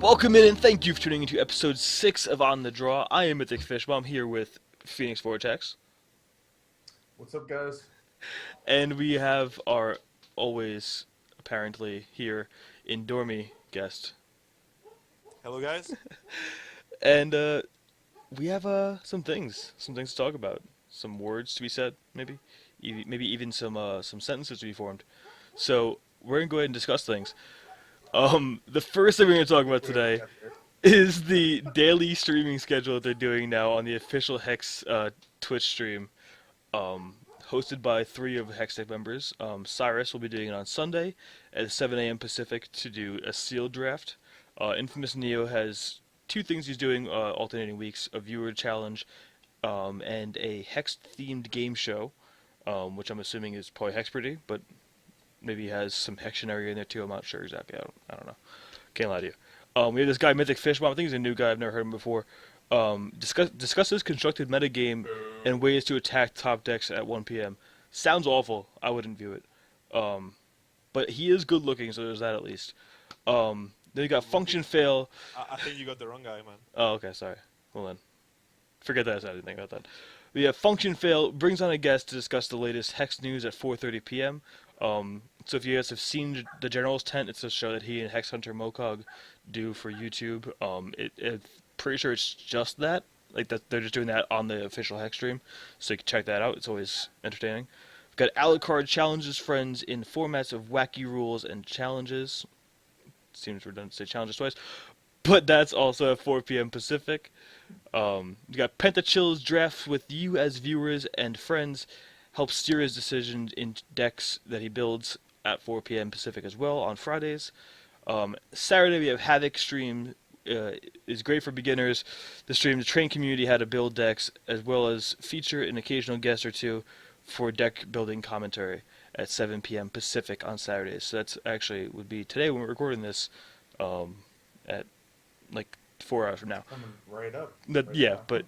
Welcome in and thank you for tuning into episode 6 of On the Draw. I am Mythic Fishbomb here with Phoenix Vortex. What's up, guys? And we have our always apparently here Indormi guest. Hello, guys. And we have some things to talk about. Some words to be said, maybe. Maybe even some sentences to be formed. So we're going to go ahead and discuss things. The first thing we're going to talk about We already today got there. is the daily streaming schedule that they're doing now on the official Hex Twitch stream, hosted by 3 of the HexTech members. Cyrus will be doing it on Sunday at 7 a.m. Pacific to do a sealed draft. Infamous Neo has 2 things he's doing alternating weeks: a viewer challenge and a Hex-themed game show, which I'm assuming is probably Hexperty, but maybe he has some Hextionary in there too. I'm not sure exactly. I don't know. Can't lie to you. We have this guy, Mythic Fishbomb. I think he's a new guy. I've never heard him before. Discusses constructed metagame and ways to attack top decks at 1 p.m. Sounds awful. I wouldn't view it. But he is good looking, so there's that at least. Then you got Function Fail. I think you got the wrong guy, man. Oh, okay, sorry. Hold on. Forget that I said anything about that. We have Function Fail brings on a guest to discuss the latest Hex news at 4:30 p.m. So if you guys have seen the General's Tent, it's a show that he and Hex Hunter Mokog do for YouTube. Pretty sure it's just that. Like that, they're just doing that on the official Hex stream, so you can check that out. It's always entertaining. We've got Alucard challenges friends in formats of wacky rules and challenges. Seems redundant to say challenges twice, but that's also at 4 p.m. Pacific. You got Pentachill's drafts with you as viewers and friends. Help steer his decisions in decks that he builds at 4 p.m. Pacific as well on Fridays. Saturday we have Havoc stream. Is great for beginners. The stream to train community how to build decks, as well as feature an occasional guest or two for deck building commentary at 7 p.m. Pacific on Saturdays. So that's actually would be today when we're recording this, at like 4 hours from now. Coming right up. Yeah, but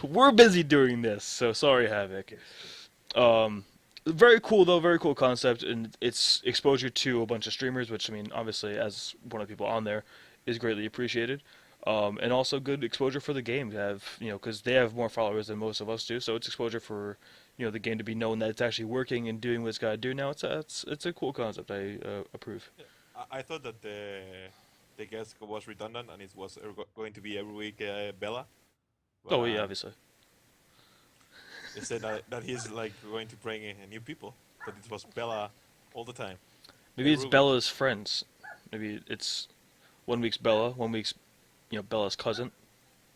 we're busy doing this, so sorry, Havoc. Very cool though, very cool concept, and it's exposure to a bunch of streamers, which I mean, obviously, as one of the people on there, is greatly appreciated. And also good exposure for the game to have, because they have more followers than most of us do, so it's exposure for, the game to be known that it's actually working and doing what it's got to do now. It's a cool concept. I approve. Yeah. I thought that the guest was redundant and it was going to be every week Bella. But, Oh yeah, obviously. they said that he's like going to bring in new people, but it was Bella all the time. Maybe it's Ruben. Bella's friends. Maybe it's 1 week's Bella, 1 week's, Bella's cousin.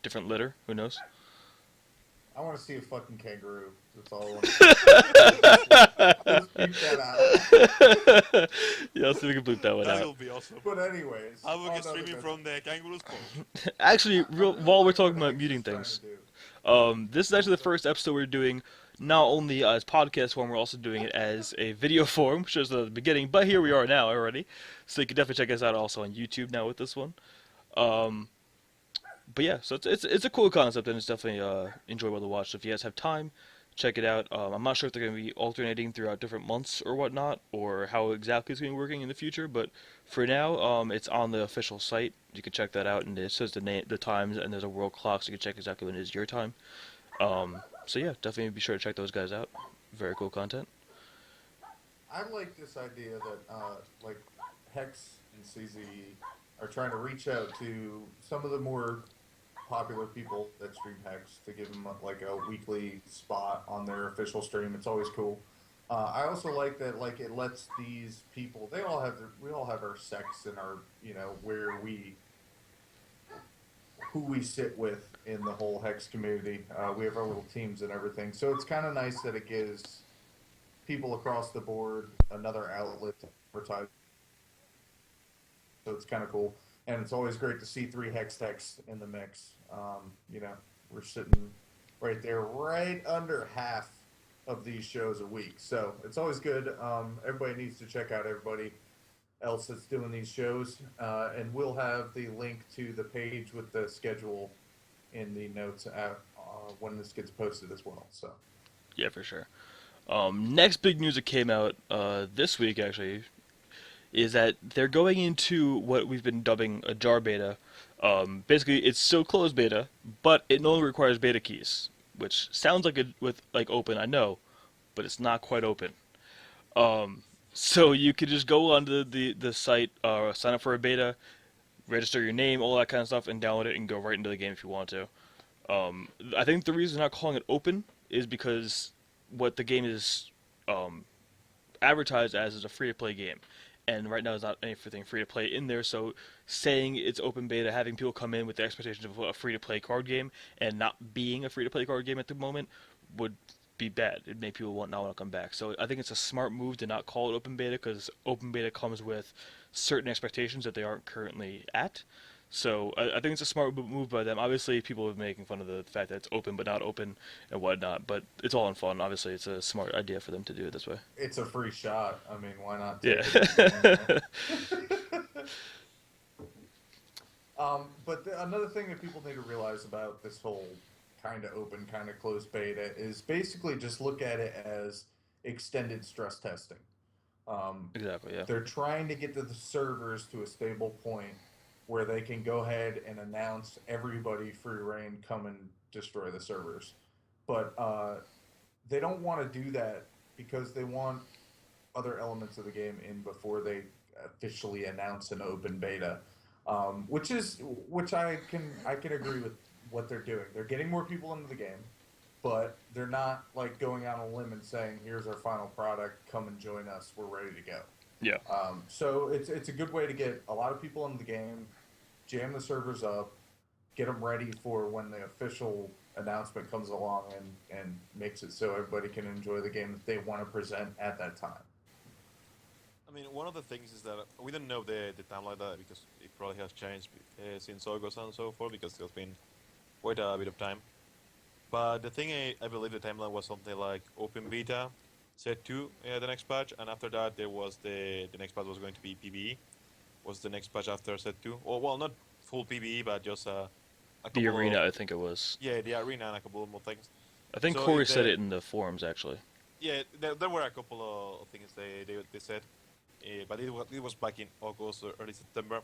Different litter. Who knows? I want to see a fucking kangaroo. That's all I want to see. Let's beat that out. Yeah, let's see if we can bleep that one That out. will be awesome. But anyways. I will on get to streaming the from the kangaroo spawn. Actually, while we're talking about Hex muting is trying things, to do. this is actually the first episode we're doing not only as podcast form, we're also doing it as a video form, which was the beginning, but here we are now already. So you can definitely check us out also on YouTube now with this one. But yeah, so it's a cool concept and it's definitely enjoyable to watch. So if you guys have time, check it out. I'm not sure if they're going to be alternating throughout different months or whatnot, or how exactly it's going to be working in the future. But for now, it's on the official site. You can check that out, and it says the times, and there's a world clock, so you can check exactly when it is your time. So yeah, definitely be sure to check those guys out. Very cool content. I like this idea that, like, Hex and CZ are trying to reach out to some of the more popular people that stream Hex to give them like a weekly spot on their official stream. It's always cool. I also like that, like, it lets these people. We all have our sects and our, who we sit with in the whole Hex community. We have our little teams and everything. So it's kind of nice that it gives people across the board another outlet to advertise. So it's kind of cool. And it's always great to see 3 Hex techs in the mix. We're sitting right there, right under half of these shows a week. So it's always good. Everybody needs to check out everybody else that's doing these shows. And we'll have the link to the page with the schedule in the notes when this gets posted as well. So Yeah, for sure. Next big news that came out this week, actually, is that they're going into what we've been dubbing a jar beta. Basically, it's still closed beta, but it no longer requires beta keys, which sounds like open, I know, but it's not quite open. So you could just go onto the site, sign up for a beta, register your name, all that kind of stuff, and download it and go right into the game if you want to. I think the reason they're not calling it open is because what the game is advertised as is a free to play game, and right now there's not anything free to play in there. So saying it's open beta, having people come in with the expectations of a free to play card game and not being a free to play card game at the moment would be bad. It'd make people not want to come back. So I think it's a smart move to not call it open beta because open beta comes with certain expectations that they aren't currently at. So I think it's a smart move by them. Obviously, people are making fun of the fact that it's open but not open and whatnot, but it's all in fun. Obviously, it's a smart idea for them to do it this way. It's a free shot. I mean, why not take Yeah. it? But another thing that people need to realize about this whole kind of open, kind of closed beta is basically just look at it as extended stress testing. Exactly, yeah. They're trying to get to the servers to a stable point where they can go ahead and announce everybody free reign, come and destroy the servers. But they don't want to do that because they want other elements of the game in before they officially announce an open beta. Which I can agree with what they're doing. They're getting more people into the game, but they're not like going out on a limb and saying, "Here's our final product. Come and join us. We're ready to go." Yeah. So it's a good way to get a lot of people into the game, jam the servers up, get them ready for when the official announcement comes along and makes it so everybody can enjoy the game that they want to present at that time. I mean, one of the things is that we don't know the timeline that because it probably has changed since August and so forth because there's been quite a bit of time. But the thing I believe the timeline was something like open beta, set 2, the next patch, and after that there was the next patch was going to be PvE. Was the next patch after set 2? Or well, not full PvE, but just a couple The arena, of, I think it was. yeah, the arena and a couple of more things. I think So Corey said it in the forums, actually. yeah, there were a couple of things they said, but it was back in August or early September,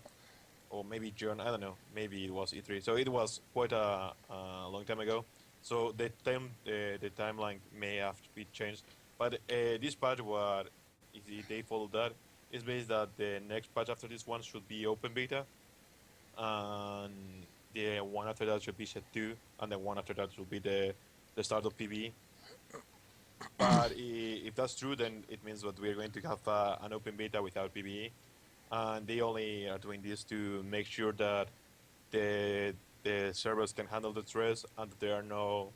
or maybe June. I don't know. Maybe it was E3. So it was quite a long time ago. So the timeline may have to be changed. But this patch, what if they follow that, is based that the next patch after this one should be open beta, and the one after that should be set 2, and the one after that should be the start of PvE. But if that's true, then it means that we're going to have an open beta without PvE, and they only are doing this to make sure that the servers can handle the stress and that there are no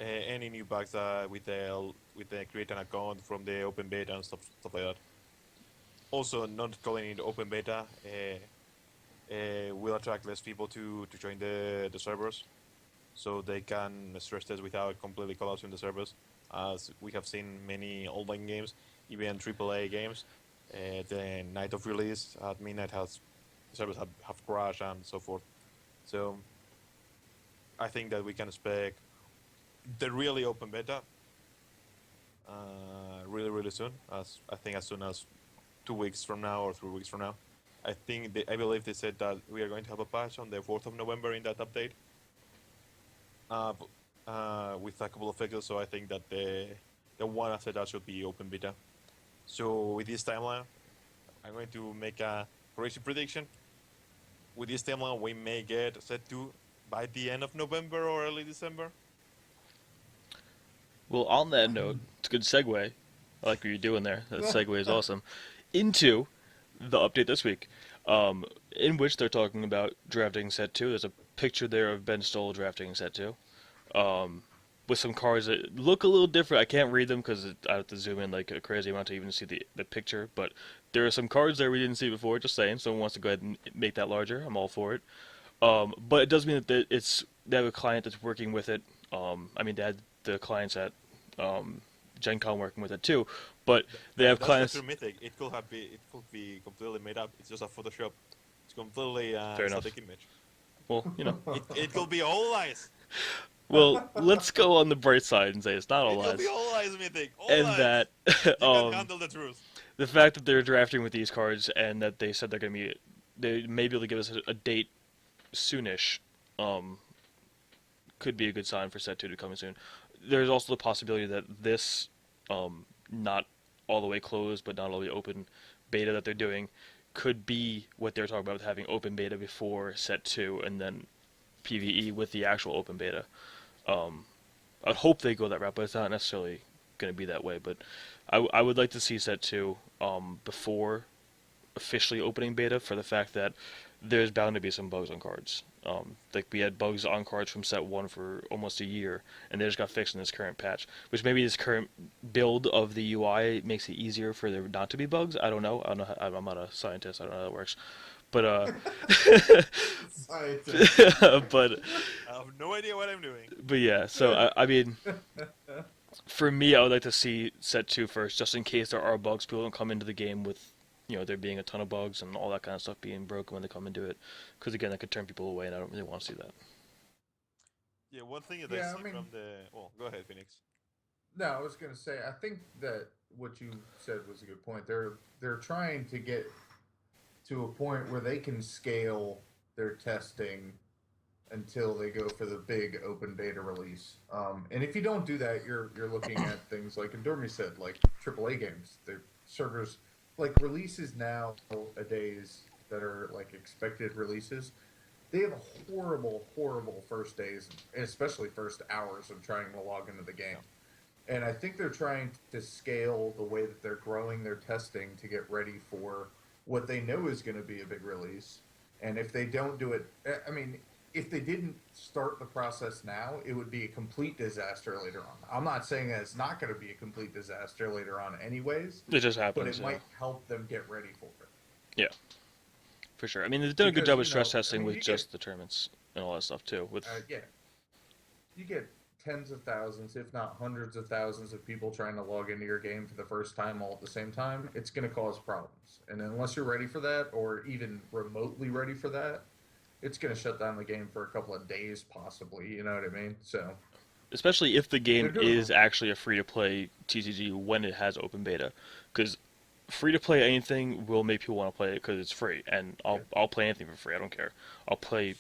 any new bugs with the create an account from the open beta and stuff like that. Also, not calling it open beta will attract less people to join the servers, so they can stress test without completely collapsing the servers, as we have seen many online games, even AAA games. The night of release at midnight servers have crashed and so forth. So I think that we can expect the really open beta really soon. As soon as 2 weeks from now or 3 weeks from now. I believe they said that we are going to have a patch on the 4th of November in that update. With a couple of fixes, so I think that the one after that should be open beta. So with this timeline, I'm going to make a crazy prediction. With this timeline, we may get set 2 by the end of November or early December. Well, on that note, it's a good segue. I like what you're doing there. That segue is awesome. Into the update this week, in which they're talking about drafting set 2. There's a picture there of Ben Stoll drafting set 2. With some cards that look a little different. I can't read them because I have to zoom in like a crazy amount to even see the picture. But there are some cards there we didn't see before. Just saying, someone wants to go ahead and make that larger. I'm all for it. But it does mean that they have a client that's working with it. I mean, they had the clients at Gen Con working with it too. But they have That's clients. That's mythic. It could be completely made up. It's just a Photoshop. It's completely Fair enough. static image. Well, It could be all lies. Well, let's go on the bright side and say it's not all It could lies. be all lies, mythic. All And lies. that You can handle the truth. the fact that they're drafting with these cards and that they said they may be able to give us a date soonish, um, could be a good sign for set two to come soon. There's also the possibility that this, not all the way closed but not all the way open beta that they're doing, could be what they're talking about with having open beta before set two and then PVE with the actual open beta. Um, I hope they go that route, but it's not necessarily going to be that way. But I would like to see set two before officially opening beta for the fact that there's bound to be some bugs on cards. Like we had bugs on cards from set one for almost a year, and they just got fixed in this current patch. Which maybe this current build of the UI makes it easier for there not to be bugs. I don't know. I don't know. I'm not a scientist. I don't know how that works. But Scientist. but I have no idea what I'm doing. but yeah. So I mean, for me, I would like to see set two first, just in case there are bugs. People don't come into the game with, there being a ton of bugs and all that kind of stuff being broken when they come into it. Because again, that could turn people away, and I don't really want to see that. Yeah, one thing that Yeah, I see I mean- from the. Oh, go ahead, Phoenix. No, I was gonna say, I think that what you said was a good point. They're trying to get to a point where they can scale their testing until they go for the big open beta release. And if you don't do that, you're looking at things like Indormi said, like AAA games. Their servers, like releases nowadays that are like expected releases, they have horrible, horrible first days, and especially first hours of trying to log into the game. And I think they're trying to scale the way that they're growing their testing to get ready for what they know is going to be a big release. And if they don't do it, I mean, if they didn't start the process now, it would be a complete disaster later on. I'm not saying that it's not going to be a complete disaster later on, anyways, It just but happens. it might help them get ready for it. Yeah, for sure. I mean, they've done a good Because, job with stress testing I mean, with you just the tournaments and all that stuff too. With Yeah, you get tens of thousands, if not hundreds of thousands, of people trying to log into your game for the first time all at the same time. It's going to cause problems, and unless you're ready for that, or even remotely ready for that, it's going to shut down the game for a couple of days, possibly. You know what I mean? So, especially if the game They're doing is actually a free-to-play TCG when it has open beta, because free-to-play anything will make people want to play it because it's free, and I'll play anything for free. I don't care. I'll play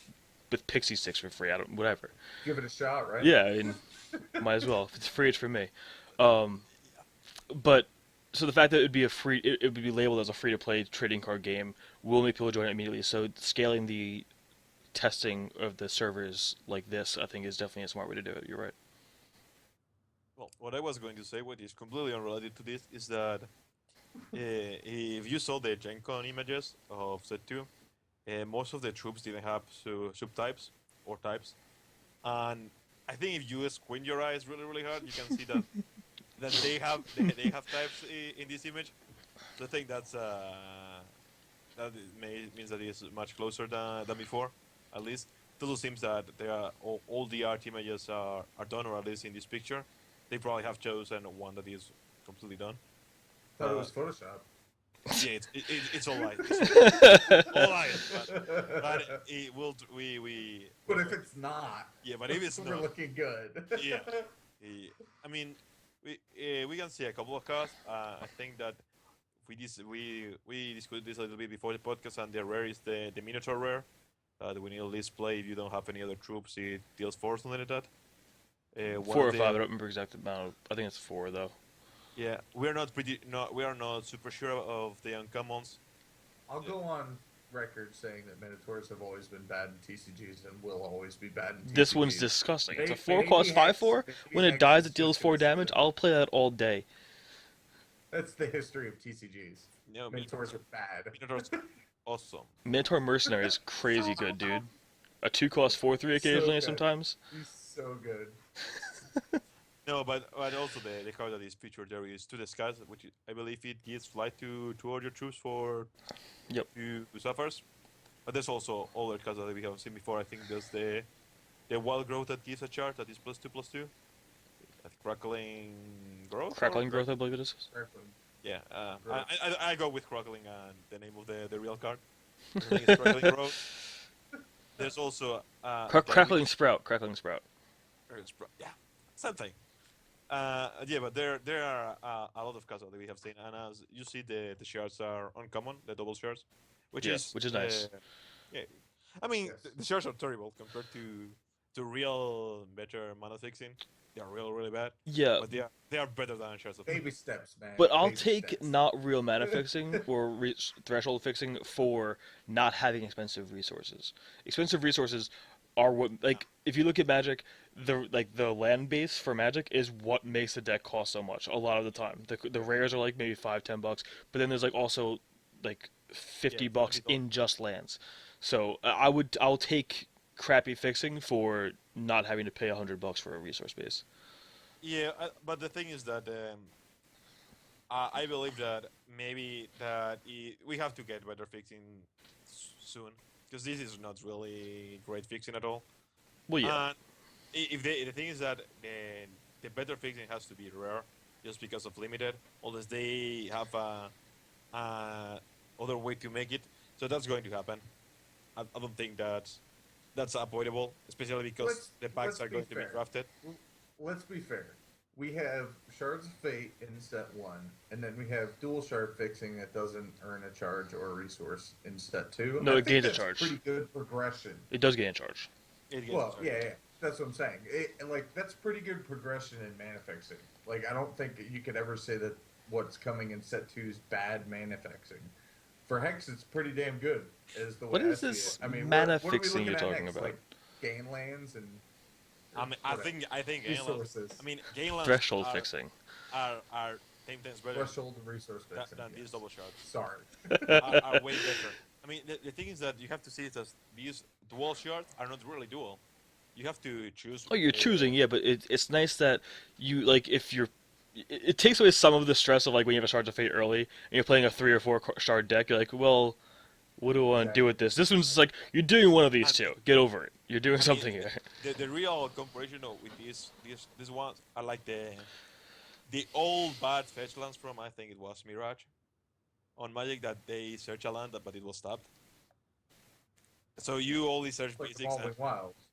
with Pixie Sticks for free. I don't whatever. give it a shot, right? Yeah, I mean, might as well. If it's free, it's for me. But so the fact that it would be labeled as a free-to-play trading card game will make people join it immediately. So scaling the testing of the servers like this, I think, is definitely a smart way to do it. You're right. Well, what I was going to say, what is completely unrelated to this, is that if you saw the Gen Con images of Set 2, most of the troops didn't have subtypes or types. And I think if you squint your eyes really, really hard, you can see that they have types in this image. So I think means that it is much closer than before, at least. It also seems that they are all the art images are done, or at least in this picture. They probably have chosen one that is completely done. Thought it was Photoshop. Yeah, it's all right. All right, but it will. We. But if it's not, Yeah, but if it's we're not, looking good. yeah. I mean, we can see a couple of cards. I think that we discussed this a little bit before the podcast, and the rare is the Minotaur rare. We need at least play if you don't have any other troops. It deals 4 something like that. 4 or 5. I don't remember exact amount. I think it's 4 though. Yeah, we are not super sure of the uncommons. I'll go on record saying that Minotaurs have always been bad in TCGs and will always be bad in TCGs. This one's disgusting. It's a Maybe 4 cost 5/4. Hex- When maybe it dies, Hex it deals is 4 just damage. good. I'll play that all day. That's the history of TCGs. No, Minotaurs are bad. Minotaurs, awesome. Minotaur Mercenary is crazy good, dude. A 2 cost 4/3 occasionally good. sometimes. He's so good. No, but also the card that is featured there is To the Skies, which I believe it gives flight to all your troops for Yep. two Sapphires. But there's also other cards that we haven't seen before. I think there's the Wild Growth that gives a chart that is +2/+2. Crackling Growth? Crackling Growth, I believe it is. Franklin. Yeah, Growth. I go with Crackling and the name of the real card. I think it's Crackling Growth. There's also Crackling Sprout. Crackling Sprout. Yeah, same thing. Yeah, but there are a lot of cards that we have seen, and as you see, the shards are uncommon, the double shards, which Yeah, is which is nice. yeah. I mean, Yes. the shards are terrible compared to real better mana fixing. They are really bad, Yeah, but they are better than shards of fate. Baby steps, man. but I'll Baby take steps. not real mana fixing or threshold fixing for not having expensive resources. Expensive resources are what, Yeah. like, if you look at Magic, the land base for Magic is what makes the deck cost so much a lot of the time. The rares are like maybe $5-10, but then there's like also like Yeah, $50 $50. in just lands. So I'll take crappy fixing for not having to pay $100 for a resource base. Yeah, but the thing is that I believe that maybe that we have to get better fixing soon because this is not really great fixing at all. Well, yeah. And if the thing is that the better fixing has to be rare, just because of limited, unless they have a other way to make it. So that's going to happen. I don't think that that's avoidable, especially because the packs Let's are be going to be fair. drafted. Let's be fair. We have Shards of Fate in set one, and then we have dual shard fixing that doesn't earn a charge or a resource in set two. No, I it think gains a that's charge. pretty good progression. It does gain a charge. It gets Well, started. yeah, that's what I'm saying. Like that's pretty good progression in mana fixing. Like I don't think you could ever say that what's coming in set two is bad mana fixing. For Hex, it's pretty damn good. Is the way What I is see this it. I mean, mana what are we fixing looking you're at talking next? about? Like gain lands and I mean, I think Gainlands. resources, I mean, Gainlands Threshold fixing. are 10 times better threshold and resource fixing. than these yes. double shards. Sorry. Are way better. I mean, the thing is that you have to see it as these dual shards are not really dual. You have to choose. Oh, you're choosing, yeah, but it's nice that you, like, if you're. It takes away some of the stress of, like, when you have a Shards of Fate early and you're playing a 3 or 4 shard deck, you're like, well, what do I want to do with this? This one's just like, you're doing one of these And- two. Get over it. You're doing I something mean, here. the real comparison with these ones are like the old bad fetch lands from, I think it was Mirage on Magic, that they search a land but it was stopped. So you only search Like basics and Evolving Wilds.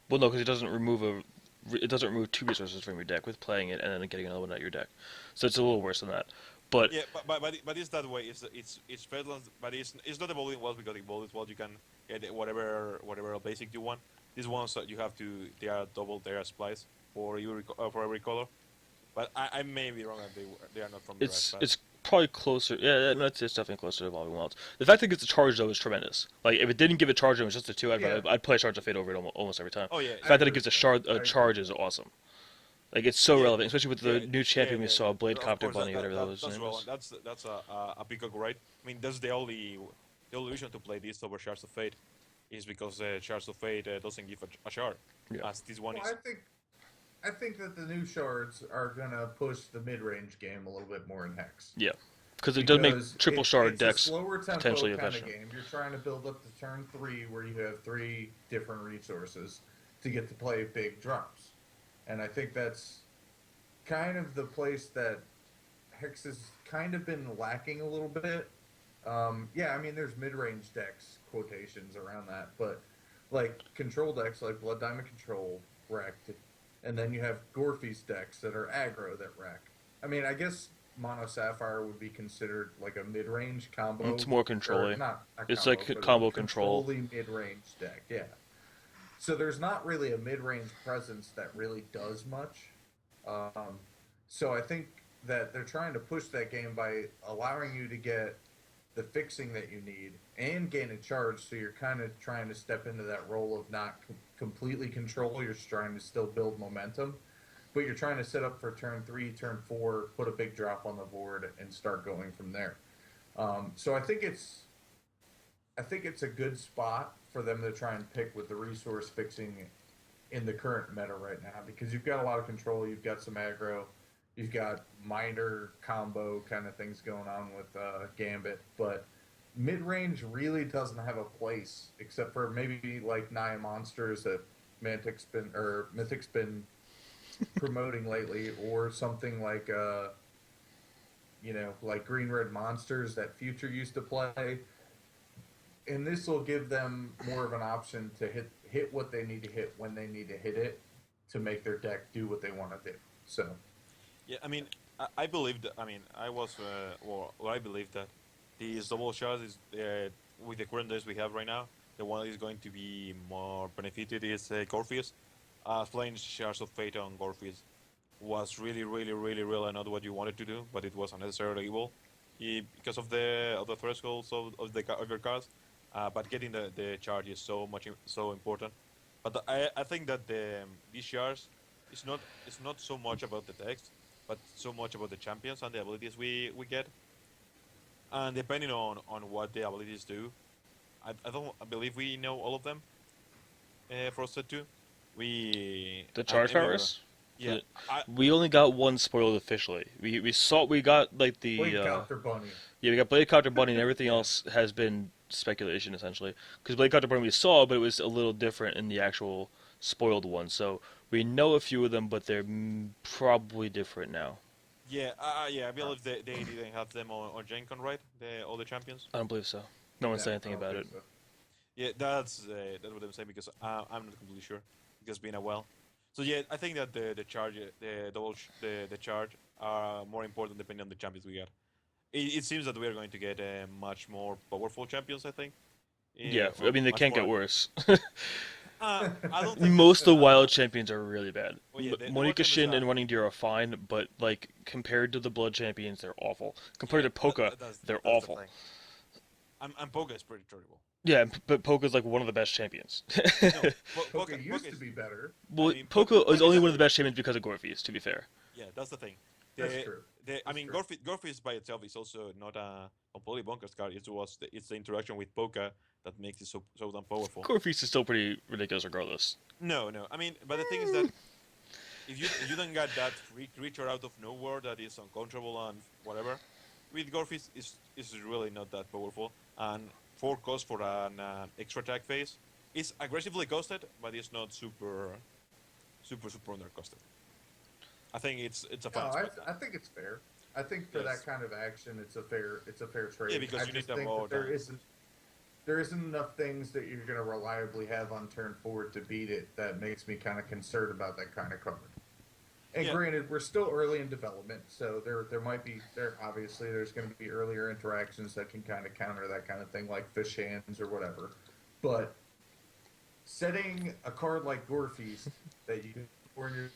Well, no, because it doesn't remove 2 resources from your deck with playing it and then getting another one out your deck. So it's a little worse than that. But yeah, but it's that way. It's Fedlands, but it's not evolving walls because evolving walls you can get whatever basic you want. These ones that you have to, they are double, they are splice for every color. But I may be wrong that they are not from the right it's probably closer. Yeah, no, it's definitely closer to Evolving Wilds. The fact that it gets a charge though is tremendous. Like if it didn't give a charge and it was just a 2, Yeah. I'd play Shards of Fate over it almost every time. Oh yeah, The fact that agree it gives a with that. I agree. charge is awesome. Like it's so Yeah, relevant, especially with the yeah, new champion we saw, Blade Of Copter course, Bunny, whatever those that's name relevant. was. That's a big upgrade. I mean, that's the only reason to play this over Shards of Fate is because Shards of Fate doesn't give a shard, Yeah. as this one Well, is. I think that the new shards are gonna push the mid-range game a little bit more in Hex. Yeah, because it does make Because triple shard it's decks a slower tempo potentially kind of efficient. game. You're trying to build up to turn 3 where you have 3 different resources to get to play big drops. And I think that's kind of the place that Hex has kind of been lacking a little bit. Yeah, I mean, there's mid-range decks quotations around that, but like control decks like Blood Diamond Control, wrecked, and then you have Gore Feast decks that are aggro that wreck. I mean, I guess Mono Sapphire would be considered like a mid-range combo. It's more or control-y. not It's combo, like a but combo control. control-y mid-range deck, yeah. So there's not really a mid-range presence that really does much. So I think that they're trying to push that game by allowing you to get the fixing that you need and gain a charge. So you're kind of trying to step into that role of not completely control. You're just trying to still build momentum, but you're trying to set up for turn 3, turn 4, put a big drop on the board, and start going from there. So I think it's a good spot for them to try and pick with the resource fixing in the current meta right now, because you've got a lot of control, you've got some aggro, you've got minor combo kind of things going on with Gambit, but mid-range really doesn't have a place except for maybe like Naya Monsters that Mythic's been promoting lately, or something like like Green Red Monsters that Future used to play. And this will give them more of an option to hit what they need to hit when they need to hit it to make their deck do what they want to do. So Yeah, I mean, I believe that. I mean, I was, or I believe that these double shots is with the current days we have right now, the one that is going to be more benefited is Gorfius. Playing Shards of Fate on Gorfius was really not what you wanted to do, but it was unnecessarily evil because of the thresholds of your cards. But getting the charge is so important. But I think that these shards it's not so much about the text, but so much about the champions and the abilities we get. And depending on what the abilities do, I don't I believe we know all of them for set two. We The and charge Emir, powers. yeah, I We only got one spoiled officially. We got like Blade Copter Bunny. yeah, we got Blade Copter Bunny, and everything yeah. else has been speculation essentially. Because Blade Copter Bunny we saw, but it was a little different in the actual spoiled one. So we know a few of them, but they're probably different now. Yeah, yeah, I believe they didn't have them on Gen Con, right? All the champions. I don't believe so. No one Yeah, said I anything don't about think it. so. Yeah, that's what I'm saying because I'm not completely sure because it's been a while. So yeah, I think that the charge the charge are more important depending on the champions we get. It seems that we are going to get much more powerful champions. I think. Yeah, I Or mean they much can't get more. worse. I don't think Most of the I wild don't. champions are really bad. Oh yeah, the world Monica champions Shin are. and Running Deer are fine, but like compared to the blood champions, they're awful. Compared Yeah, to Poka, they're that's the awful. thing. And Poga is pretty terrible. Yeah, but Poka's like one of the best champions. No, Poke used Poga to is. be better. I Well, mean, Poka is Poga is only a, one of the best champions because of Gorfies, to be fair. yeah, that's the thing. That's true. I That's mean, true. Gorfies by itself is also not a completely bonkers card. It's the interaction with Poka that makes it so damn powerful. Gorfies is still pretty ridiculous regardless. No. I mean, but the thing is that if you don't get that free creature out of nowhere that is uncontrollable and whatever, with Gorfies is really not that powerful. And 4 cost for an extra attack phase is aggressively costed, but it's not super under costed. I think it's a No, fine spot. I think it's fair. I think for Yes. that kind of action, it's a fair trade. Yeah, because I you need just the think raw that there dice. isn't enough things that you're going to reliably have on turn 4 to beat it. That makes me kind of concerned about that kind of card. And Yeah. granted, we're still early in development, so there might be obviously there's going to be earlier interactions that can kind of counter that kind of thing, like fish hands or whatever. But setting a card like Gorefeast that you or your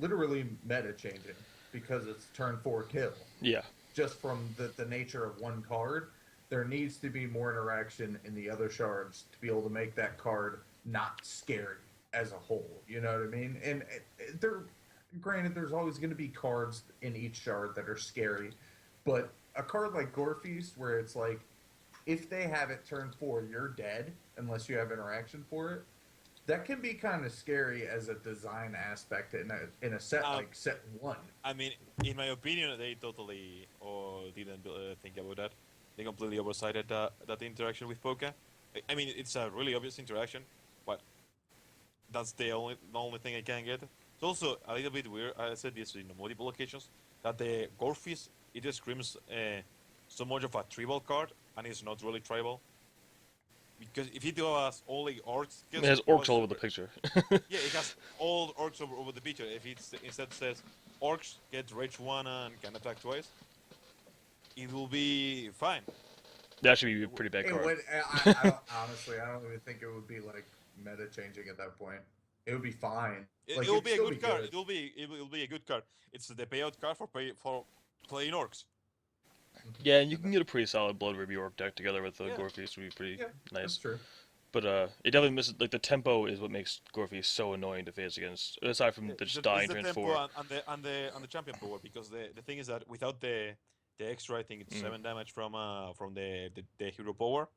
literally meta changing because it's turn 4 kill Yeah. just from the nature of one card. There needs to be more interaction in the other shards to be able to make that card not scary as a whole. You know what I mean? And there, granted, there's always going to be cards in each shard that are scary, but a card like Gorefeast, where it's like, if they have it turn 4, you're dead unless you have interaction for it. That can be kind of scary as a design aspect in a set like set 1. I mean, in my opinion, they totally or didn't think about that. They completely oversighted that interaction with Poka. I mean, it's a really obvious interaction, but that's the only thing I can get. It's also a little bit weird. I said this in multiple occasions that the Gorfist it screams so much of a tribal card, and it's not really tribal. Because if it was only orcs, It has orcs all over the picture. yeah, it has all orcs over the picture. If it instead says orcs get rage 1 and can attack twice, it will be fine. That should be a pretty bad It card. would, I don't, honestly, I don't even think it would be like meta changing at that point. It would be fine. Like, It will it'd be a still good card. It will be a good card. It's the payout card for playing orcs. Yeah, and you can get a pretty solid Blood Ruby Orc deck together with the Yeah. Gorefeast would be pretty Yeah, that's nice. true. But it definitely misses like the tempo is what makes Gorefeast so annoying to face against. Aside from the just dying It's turn the 4. tempo and the champion power because the thing is that without the extra, I think it's 7 damage from the hero power.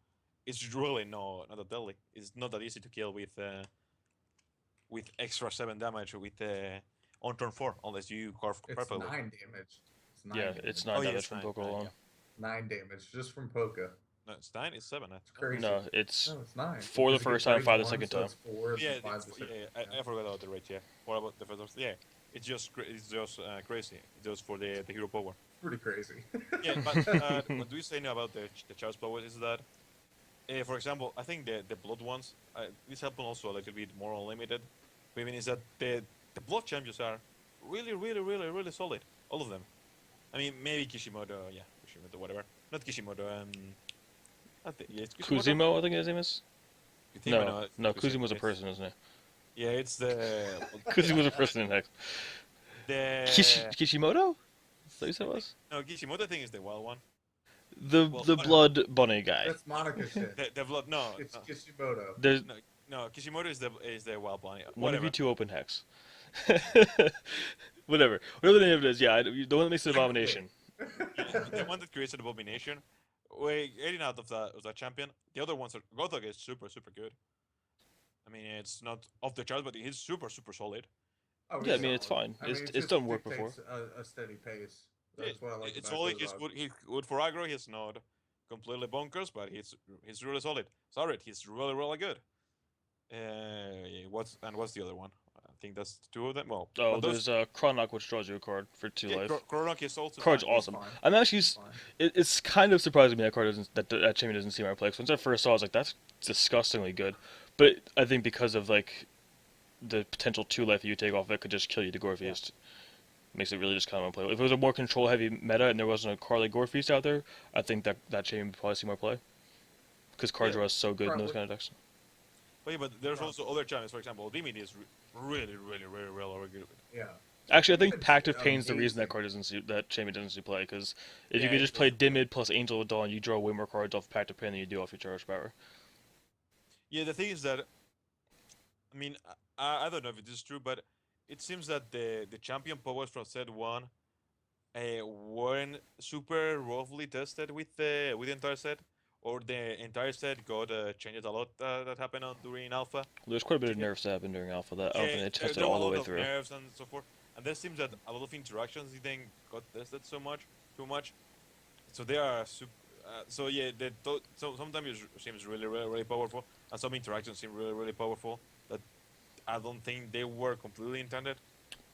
It's really not that deadly. It's not that easy to kill with extra 7 damage with on turn 4 unless you carve It's properly. 9 damage. It's 9 Yeah, damage. it's 9 Oh, yeah, damage it's from 9, Poker 9, alone. yeah. 9 damage just from Poka. No, it's 9. It's 7. It's crazy. No, it's No, it's 9. for the Because it first gets time, 5 the rage second one, time. so it's 4, Yeah, and 5 the second. I forgot about the rate. Yeah. What about the first? Yeah, it's just crazy. It's just for the hero power. Pretty crazy. Yeah, but what do you say now about the charge powers is that, for example, I think the blood ones, this happen also a little bit more unlimited. But I mean, is that the blood champions are really solid. All of them. I mean, maybe Kishimoto, yeah, Kishimoto, whatever. Not Kishimoto. I think yeah, it's Kishimoto. Kuzimo, I think his name is. You think No, no, it's no, Kuzima. Kuzima's a person, isn't he? Yeah, it's the Kuzima's a person in Hex. the Kishimoto? Is that what you said I it think was? no Kishimoto thing is the wild one. Well, The blood bunny guy. That's Monica shit. the blood no It's no Kishimoto. There's no no Kishimoto is the wild bunny. one of Whatever. you two open Hex. Whatever the name of it is, yeah, the one that makes an abomination. Yeah, the one that creates an abomination. We getting out of that champion. The other ones are Gothok is super good. I mean, it's not off the charts, but he's super solid. Oh, Yeah, I he's mean, it's solid. fine. I mean, It's just done work before. dictates a steady pace. Yeah, That's what I like it's about solid. Kozak. He's good for aggro. He's not completely bonkers, but he's really solid. Sorry, he's really good. What's the other one? I think that's the two of them. Well, Oh, but those there's Chronoc, which draws you a card for 2 yeah, life. Kronock is also Card's fine. awesome. fine. I'm actually, Fine. it's kind of surprising me that card doesn't, that champion doesn't see my play. 'Cause once I first saw it, I was like, that's disgustingly good. But I think because of like the potential 2 life that you take off it could just kill you to Gore Feast. Makes it really just kind of unplayable. If it was a more control heavy meta and there wasn't a card like Gore Feast out there, I think that champion would probably see more play. Because card Yeah, draw is so good in those probably. kind of decks. But yeah, but there's also other champions. For example, Dimit is really good. Yeah. Actually, I think It's Pact of Pain's the reason that amazing. card doesn't see that champion doesn't see play. Because if you Yeah, could just it play doesn't. Dimid plus Angel of Dawn, you draw way more cards off Pact of Pain than you do off your charge power. Yeah, the thing is that I mean I don't know if it is true, but it seems that the champion powers from set one weren't super roughly tested with the entire set, or the entire set got changed a lot that happened on during alpha. There's quite a bit of nerfs that happened during Alpha that I don't think they There, tested there were all a the lot way of through. nerves and so forth, and there seems that a lot of interactions didn't got tested too much. So they are so yeah, so sometimes it seems really powerful, and some interactions seem really powerful that I don't think they were completely intended.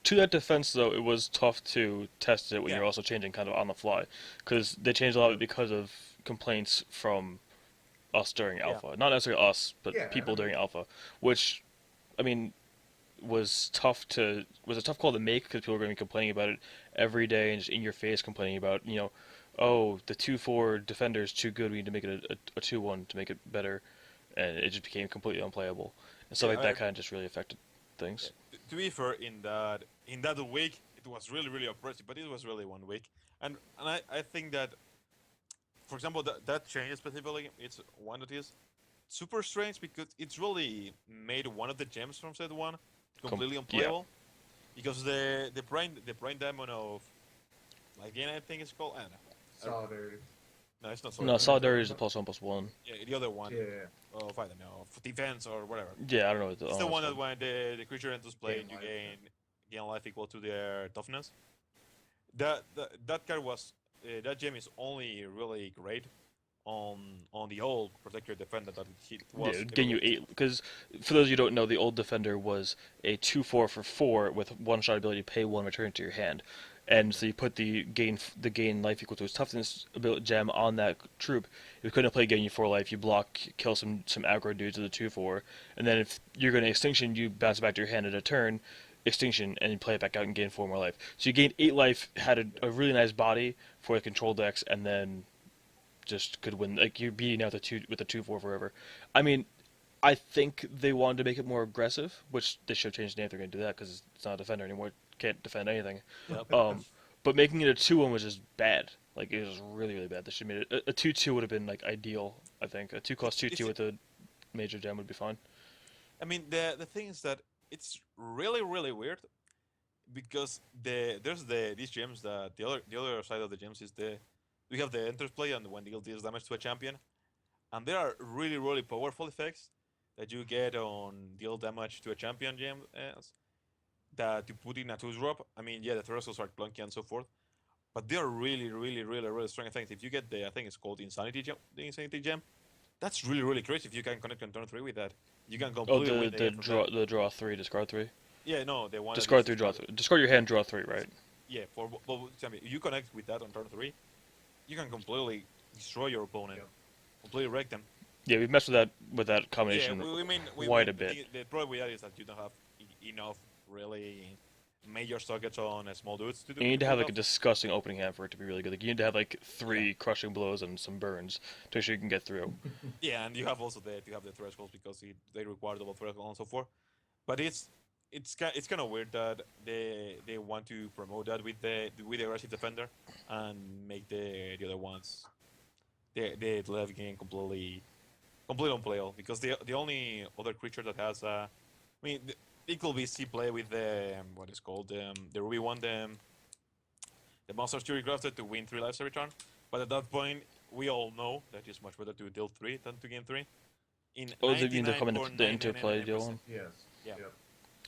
To that defense, though, it was tough to test it when Yeah. you're also changing kind of on the fly, because they changed a lot of it because of complaints from us during Yeah. Alpha. Not necessarily us, but Yeah, people I mean- during Alpha, which, I mean, was a tough call to make because people were going to be complaining about it every day and just in your face complaining about oh, the 2/4 defender is too good, we need to make it a 2/1 to make it better, and it just became completely unplayable, and stuff Yeah, like that kind of just really affected things. To be fair, in that week, it was really oppressive, but it was really 1 week, and I think that, for example, that change specifically, it's one that is super strange because it's really made one of the gems from set one completely yeah. unplayable, because the prime diamond of again I think it's called I don't know. Solidarity. No, it's not No, Solidarity. Solidarity is the +1/+1. Yeah, the other one. Yeah. Of I don't know, for defense or whatever. Yeah, I don't know what the. It's the oh, one it's that when the creature enters play, Gain you life, gain life equal to their toughness. That card was that gem is only really great on the old protector defender that it was. Yeah, gain you 8. Because for those of you who don't know, the old defender was a 2/4 for 4 with one shot ability to pay 1, return it to your hand. And so you put the gain life equal to his toughness ability gem on that troop. If you couldn't play gain you 4 life, you block, kill some aggro dudes with a 2/4, and then if you're going to extinction, you bounce it back to your hand at a turn, extinction, and you play it back out and gain 4 more life. So you gained 8 life, had a really nice body for the control decks, and then just could win. Like you're beating out with the 2/4 forever. I mean, I think they wanted to make it more aggressive, which they should have changed the name if they're going to do that because it's not a defender anymore. It can't defend anything. Yep. But making it a 2/1 was just bad. Like it was really bad. They should have made it a 2/2 would have been like ideal. I think a 2 cost 2/2 with a major gem would be fine. I mean, the thing is that it's really weird because there's these gems that the other side of the gems is we have the interplay and when deal deals damage to a champion, and there are really powerful effects that you get on deal damage to a champion gem that you put in a 2-drop. I mean, yeah, the throws are clunky and so forth, but they are really strong effects. If you get I think it's called Insanity Gem, the Insanity Gem, that's really crazy. If you can connect on turn 3 with that, you can Oh, completely win the game from that. the draw 3, discard 3. Yeah, no, the one that Discard is 3, draw 3. Discard your hand, draw 3, right? Yeah, if you connect with that on turn 3, you can completely destroy your opponent, Yep. completely wreck them. Yeah, we've messed with that Yeah, combination we mean quite a the bit. The problem with that is that you don't have enough really major sockets on small dudes to do You need to pull have it like a off. disgusting opening hand for it to be really good. Like you need to have like three Yeah. crushing blows and some burns to make sure you can get through. Yeah, and you have also the to have the thresholds because they require double threshold and so forth. But it's kind of weird that they want to promote that with the aggressive defender and make the other ones the left game completely unplayable because the only other creature that has I mean it could be C play with the what is called the Ruby one the Monster Fury Grafted to win 3 lives every turn. But at that point, we all know that it's much better to deal 3 than to gain 3. In Oh, does it mean they're coming into the interplay deal 99.999%. one? Yes. Yeah. Yep.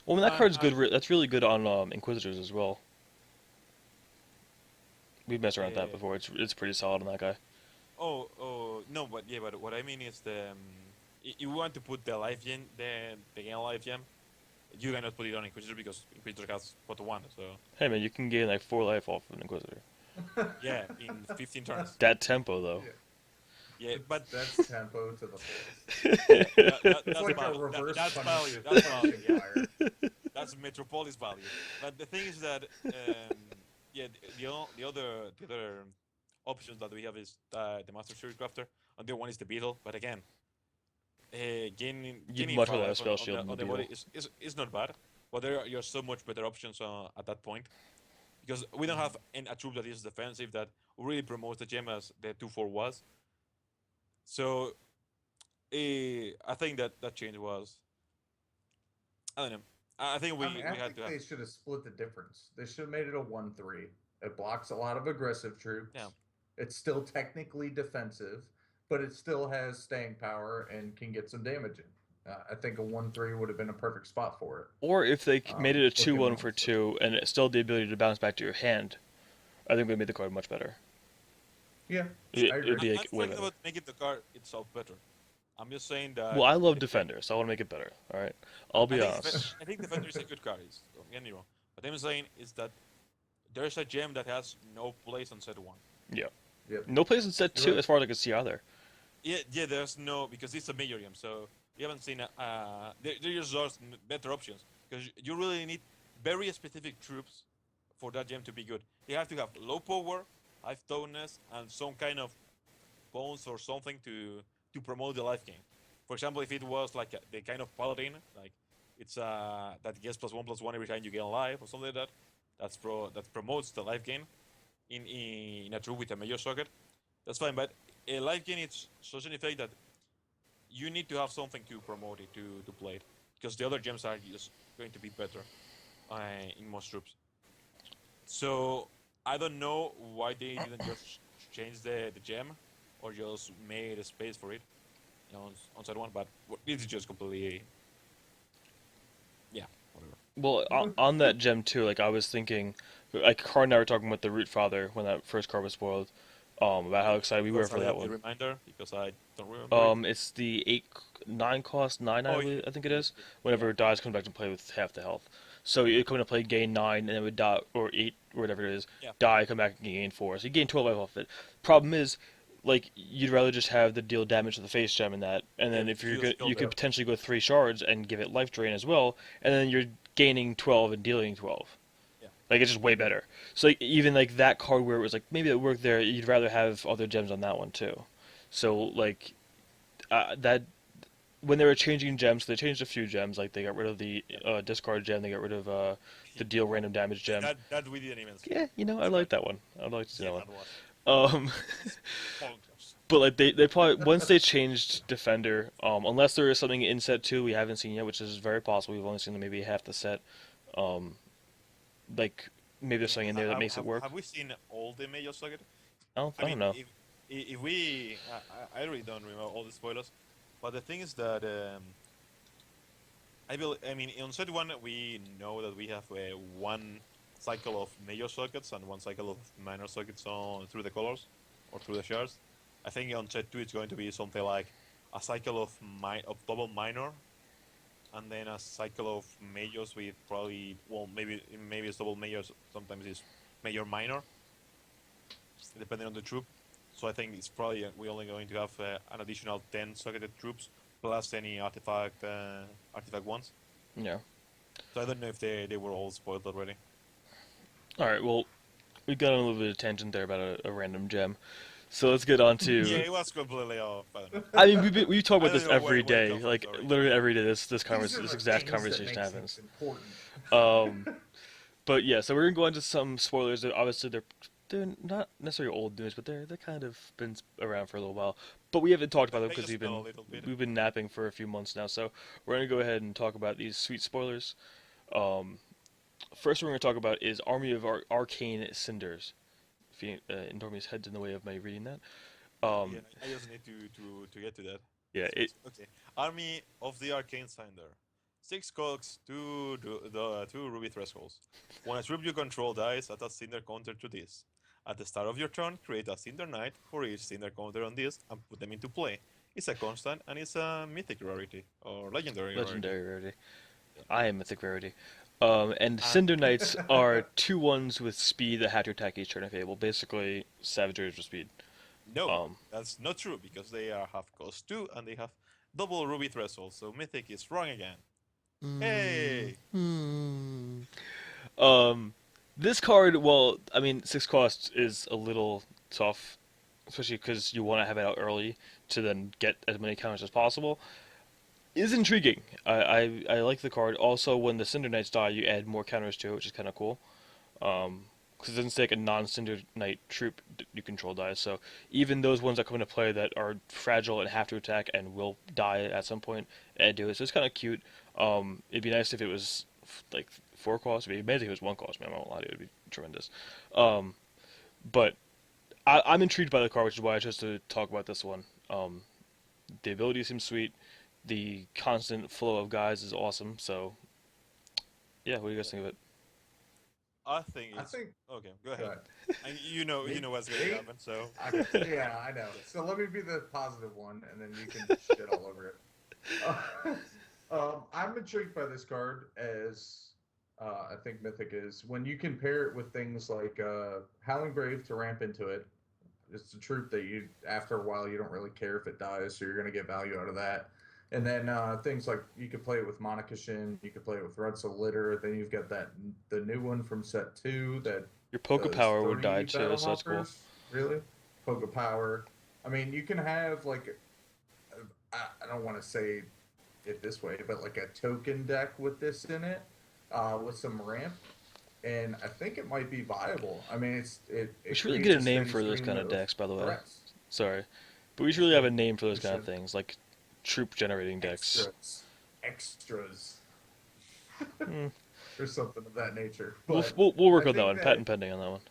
Well, I mean, that card's I, good. That's really good on Inquisitors as well. We've messed around with that uh, before. It's pretty solid on that guy. oh, no, but yeah, but what I mean is you want to put the life gem, the gain life gem, you cannot put it on Inquisitor because Inquisitor has but one, so Hey man, you can gain like 4 life off of an Inquisitor. yeah, in 15 turns. That tempo though. Yeah. Yeah, but That's tempo to the fullest. It's that's like a value. reverse That's value. punishing, That's value. punishing fire. That's Metropolis value. But the thing is that yeah, the other options that we have is the Master Series Crafter, and the one is the Beetle. But again, You'd gaining much 5 rather have life Spell Shield than on the the body Beetle. is not bad. But there are so much better options at that point because we don't have a troop that is defensive that really promotes the gem as the 2/4 was. So I think that change was I don't know. I think I mean, I we had think to have they should have split the difference. They should have made it a 1-3. It blocks a lot of aggressive yeah. troops. It's still technically defensive, but it still has staying power and can get some damage in. I think a 1-3 would have been a perfect spot for it. Or if they made it a Looking 2-1 around, for so. 2 and it still had the ability to bounce back to your hand, I think we made the card much better. Yeah, I It'd agree. be I'm like not way talking better. about making the card itself better. I'm just saying that Well, I love the gen- Defender, so I want to make it better. All right, I'll be honest. I think Defender is a good card. Don't get me wrong. What I'm saying is that there's a gem that has no place on set one. Yeah. Yep. No place in set You're 2 right. as far as I can see either. Yeah. There's no because it's a major gem, so you haven't seen. There's just better options because you really need very specific troops for that gem to be good. They have to have low power, high toughness, and some kind of bones or something to promote the life gain. For example, if it was like the kind of paladin, like it's that gets +1/+1 every time you get alive or something like that. That promotes the life gain in a troop with a major socket. That's fine, but a life gain is such an effect that you need to have something to promote it to play it because the other gems are just going to be better in most troops. So I don't know why they didn't just change the gem or just made a space for it on side one, but this is just completely yeah, whatever. Well, on that gem too, like I was thinking, like Card and I were talking about the Root Father when that first card was spoiled, about how excited we were Because for I that have the one. reminder because I don't remember it. It's the 8/9 cost 9 Oh, yeah, I think it yeah, is. Whenever yeah, it dies, comes back to play with half the health. So you come into play, gain 9, and it would die, or 8, or whatever it is, yeah. die, come back and gain 4. So you gain 12 life off it. Problem is, like you'd rather just have the deal damage to the face gem in that, and Yeah, then if you're you good, skill you could Yep. potentially go 3 shards and give it life drain as well, and then you're gaining 12 and dealing 12. Yeah. Like it's just way better. So like, even like that card where it was like maybe it worked there, you'd rather have other gems on that one too. So like that when they were changing gems, they changed a few gems. Like they got rid of the discard gem, they got rid of the deal random damage gem. That we didn't even see. Yeah, you know I That's like right. that one. I'd like to see Yeah, that that was one. bonkers. But like they probably once they changed defender, unless there is something in set 2 we haven't seen yet, which is very possible. We've only seen maybe half the set. Um, like maybe there's something in there that makes it work. Have we seen all the major socket? I I don't mean, know. if we, I really don't remember all the spoilers, but the thing is that I mean, on set one we know that we have one cycle of major sockets and one cycle of minor sockets on through the colors or through the shards. I think on set two it's going to be something like a cycle of double minor, and then a cycle of majors with probably maybe it's double majors. Sometimes it's major minor, depending on the troop. So I think it's probably we're only going to have an additional 10 socketed troops plus any artifact ones. Yeah. So I don't know if they were all spoiled already. All right, well, we got on a little bit of tangent there about a random gem. So let's get on Yeah, to. it was completely off. I don't know. I mean, we talk I about don't this know every where it day. comes from. Like Sorry. literally every day, These are this the exact things that conversation make happens. things important. Um, but yeah, so we're gonna go into some spoilers. That obviously, they're not necessarily old news, but they're kind of been around for a little while. But we haven't talked about them They because just smell a little bit. we've been napping for a few months now. So we're gonna go ahead and talk about these sweet spoilers. Um, First, we're gonna talk about is Army of Arcane Cinders. If you, Indormi's head's in the way of my reading that. Yeah, Um, I just need to get to that. yeah, So, okay. Army of the Arcane Cinder. 6 cogs, 2 ruby thresholds. When a troop you control dies, add a cinder counter to this. At the start of your turn, create a cinder knight for each cinder counter on this and put them into play. It's a constant and it's a mythic rarity or legendary rarity. legendary rarity. I am mythic rarity. And And Cinder Knights are 2/1s with speed that have to attack each turn if able. Basically, Savagers with speed. no, Um, that's not true because they are have cost 2 and they have double ruby threshold, so mythic is wrong again. Hey! hmm. um, this card, well, I mean, 6 costs is a little tough, especially because you want to have it out early to then get as many counters as possible. Is intriguing. I like the card. Also, when the Cinder Knights die, you add more counters to it, which is kind of cool. Because it doesn't take a non-Cinder Knight troop you control dies. So even those ones that come into play that are fragile and have to attack and will die at some point, add to it. So it's kind of cute. It'd be nice if it was like 4 costs. It'd be amazing if it was 1 cost. Man, I won't lie to you. It'd be tremendous. Um, but I'm intrigued by the card, which is why I chose to talk about this one. The ability seems sweet. The constant flow of guys is awesome. So yeah, what do you guys think of it? I think I it's think okay. Go ahead. that And me, you know what's going to me, happen. So yeah, I know. So let me be the positive one, and then you can shit all over it. I'm intrigued by this card as I think Mythic is. When you compare it with things like Howling Brave to ramp into it, it's a troop that you, after a while, you don't really care if it dies, so you're going to get value out of that. And then things like you could play it with Monica Shin, you could play it with Rutzel Litter. Then you've got the new one from set 2 that Your Poke does Power would die 30 too, battle so that's cool. hoppers. Really? Poke Power. I mean, you can have like I don't want to say it this way, but like a token deck with this in it, with some ramp, and I think it might be viable. I mean, We it should really creates get a a name steady for those stream kind of of decks, by the way. threats. Sorry, but we should really have a We, name for those we kind of should things, like troop generating decks. extras, Hmm. or something of that nature. But We'll work I on that think one. that Patent pending on that one.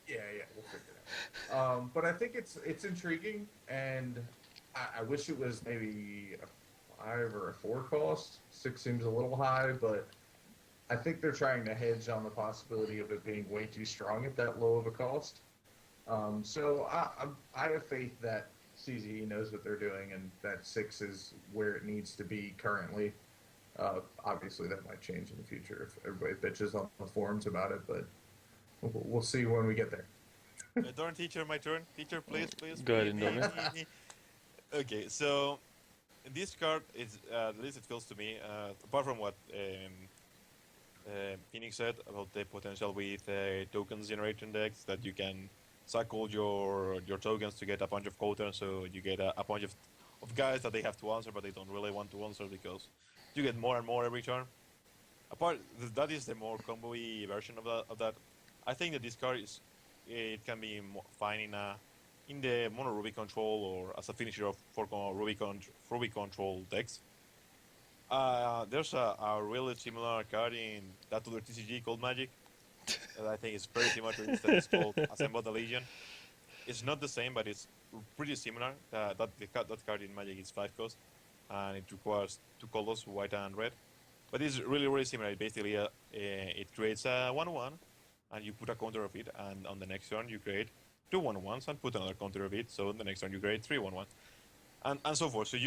yeah, we'll figure it out. But I think it's intriguing, and I wish it was maybe a 5 or a 4 cost. 6 seems a little high, but I think they're trying to hedge on the possibility of it being way too strong at that low of a cost. So I have faith that CZE knows what they're doing, and that 6 is where it needs to be currently. Obviously, that might change in the future if everybody bitches on the forums about it, but we'll see when we get there. my turn, teacher. My turn, teacher. Please, please, Go ahead, please. Indomie. Okay, so this card is at least it feels to me. Apart from what Phoenix said about the potential with tokens generation decks that you can cycle your tokens to get a bunch of counters, so you get a bunch of guys that they have to answer, but they don't really want to answer because you get more and more every turn. That is the more combo version of that. I think that this card is it can be fine in the mono Ruby control or as a finisher of for Ruby control decks. There's a really similar card in that other TCG called Magic that I think is very similar to this that is called Assemble the Legion. It's not the same, but it's pretty similar. That card in Magic is 5 cost, and it requires 2 colors, white and red. But it's really similar. It basically it creates a 1/1, and you put a counter of it, and on the next turn you create 2 1/1s and put another counter of it. So on the next turn you create 3 1/1s, and so forth. So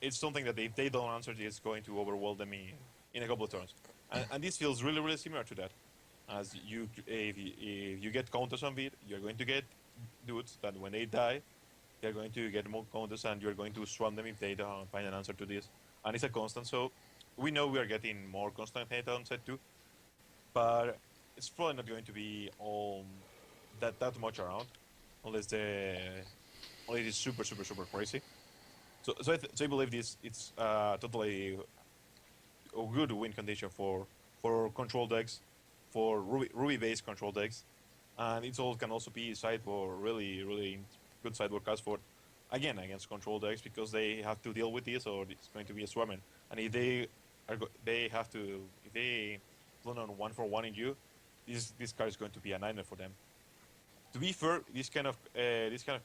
it's something that if they don't answer, it's going to overwhelm them in a couple of turns. And this feels really similar to that. As if you get counters on it, you're going to get dudes that when they die, they're going to get more counters, and you're going to swarm them if they don't find an answer to this. And it's a constant, so we know we are getting more constant hate on set 2, but it's probably not going to be all that much around unless only it is super crazy. So I believe it's totally a good win condition for control decks, for Ruby based control decks, and it all can also be sideboard really good sideboard cards for again against control decks because they have to deal with this or it's going to be a swarming, and if they have to if they plan on 1 for 1 in you, this card is going to be a nightmare for them. To be fair, this kind of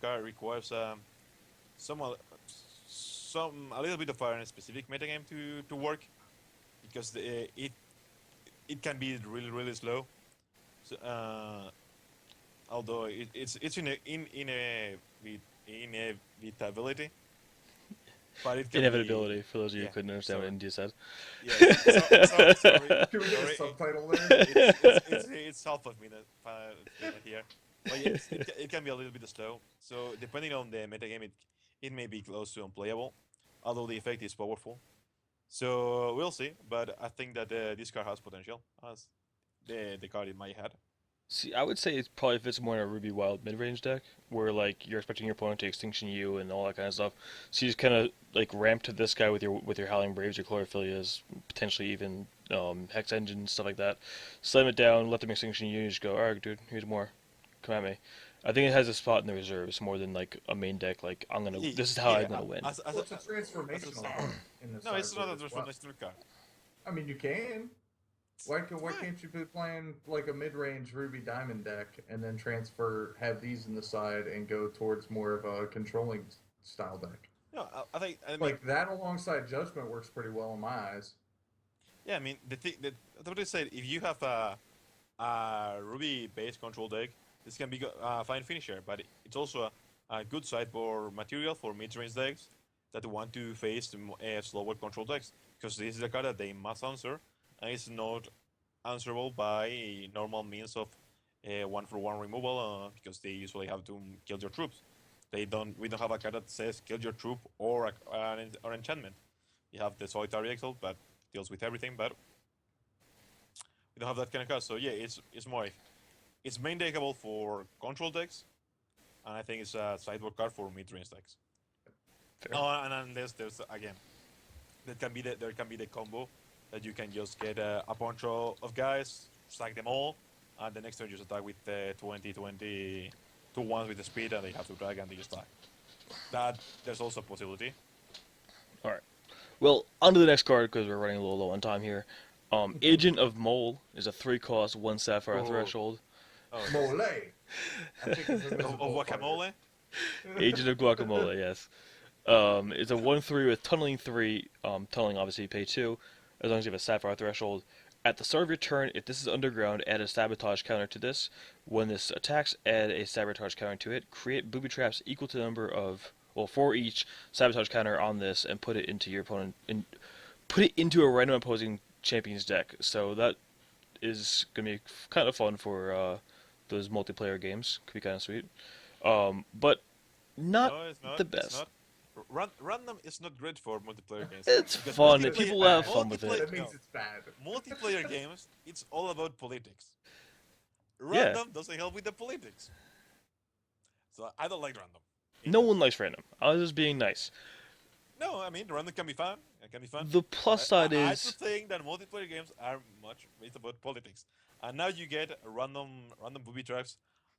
card requires some a little bit of a specific metagame to work because it can be really slow. So, although it's inevitability, but it can Inevitability, be for those of you who yeah. couldn't understand what Sorry. India said. Yeah. Sorry. Can we get a Sorry. subtitle there? It's half of me that here, but yes, it can be a little bit slow. So depending on the metagame, it may be close to unplayable, although the effect is powerful. So we'll see, but I think that this card has potential as the card in my head. See, I would say it probably fits more in a Ruby Wild mid-range deck, where like you're expecting your opponent to extinction you and all that kind of stuff. So you just kind of like ramp to this guy with your Howling Braves, your Chlorophyllias, potentially even Hex Engine stuff like that. Slam it down, let them extinction you, and you just go, all right, dude, here's more. Come at me. I think it has a spot in the reserves more than like a main deck. Like this is how I'm gonna win. As Well, it's a as transformational a- card in the no, it's not a sideboard as well. transformational card. I mean, you can. Why can't you be playing like a mid-range Ruby Diamond deck and then have these in the side and go towards more of a controlling style deck? No, I mean, Like that alongside Judgment works pretty well in my eyes. yeah, I mean the thing that what I said, if you have a Ruby based control deck, this can be a fine finisher, but it's also a good sideboard material for mid-range decks that want to face the slower control decks because this is a card that they must answer, and it's not answerable by normal means of 1 for 1 removal because they usually have to kill your troops. We don't have a card that says kill your troop or enchantment. You have the Solitary Exile that deals with everything, but we don't have that kind of card. So yeah, it's main deckable for control decks, and I think it's a sideboard card for mid-range decks. Fair. Oh, and unless there's again, there can be the combo that you can just get a bunch of guys, stack them all, and the next turn just attack with 20 two ones with the speed, and they have to drag and they just die. That there's also a possibility. All right. Well, on to the next card because we're running a little low on time here. Agent of Mole is a 3-cost, 1 Sapphire Oh. threshold. Oh, Mole. I think it's of guacamole. Agent of Guacamole, yes. It's a 1/3 with Tunneling 3. Tunneling, obviously, you pay 2, as long as you have a Sapphire threshold. At the start of your turn, if this is underground, add a Sabotage counter to this. When this attacks, add a Sabotage counter to it. Create booby traps equal to the number of, well, for each Sabotage counter on this, and put it into your opponent, put it into a random opposing champion's deck. So that is going to be kind of fun for those multiplayer games. Could be kind of sweet. But not No, it's not. the best. It's not. Random is not great for multiplayer games. It's Because fun. multiplayer- People have fun with multiplayer- it. That means No. it's bad. Multiplayer games, it's all about politics. Yeah. Random doesn't help with the politics. So I don't like random. No one likes random. I was just being nice. No, I mean random can be fun. It can be fun. The plus side I is just think that multiplayer games are much it's about politics, and now you get random booby traps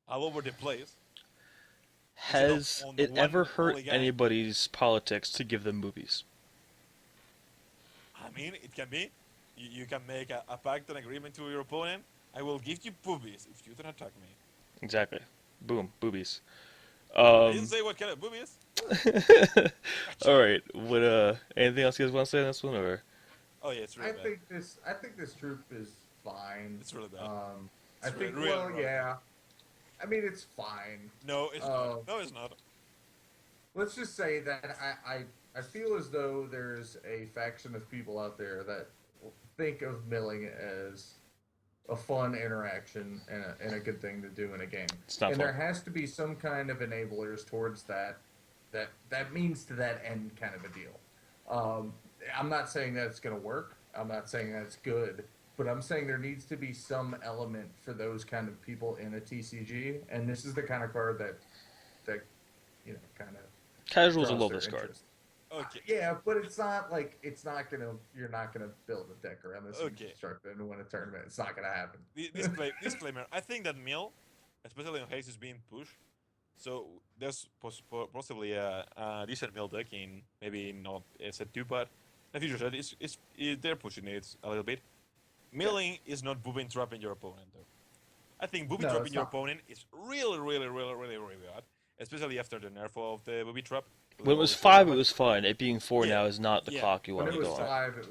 all over the place. has on it one ever hurt hooligan. anybody's politics to give them movies? I mean, it can be. You can make a pact, an agreement to your opponent. I will give you boobies if you don't attack me. Exactly. Boom, boobies. I didn't say what kind of boobies. All right. What anything else you guys want to say on this one, or Oh yeah, it's really I bad. think this troop is fine. It's really bad. I It's think really well, rough. yeah. I mean, it's fine. No, it's Uh, not. No, it's not. Let's just say that I feel as though there's a faction of people out there that think of milling as a fun interaction and a good thing to do in a game. it's not And fun? there has to be some kind of enablers towards that means to that end kind of a deal. I'm not saying that it's going to work. I'm not saying that's good, but I'm saying there needs to be some element for those kind of people in a TCG, and this is the kind of card that kind of Casuals will draws love their this card. interest. Okay, Yeah, but it's not like you're not gonna build a deck around this and okay. construct it and win a tournament. It's not gonna happen. Disclaimer: I think that mill, especially on haste, is being pushed. So there's possibly a decent mill deck in maybe not set two, but in the future set they're pushing it a little bit. Yeah. Milling is not booby trapping your opponent though. I think booby No, trapping it's your not. opponent is really bad, especially after the nerf of the booby trap. With When it all was the force 5, it damage. was fine. It being 4 Yeah, now is not the yeah. clock you When want it to was go on. five,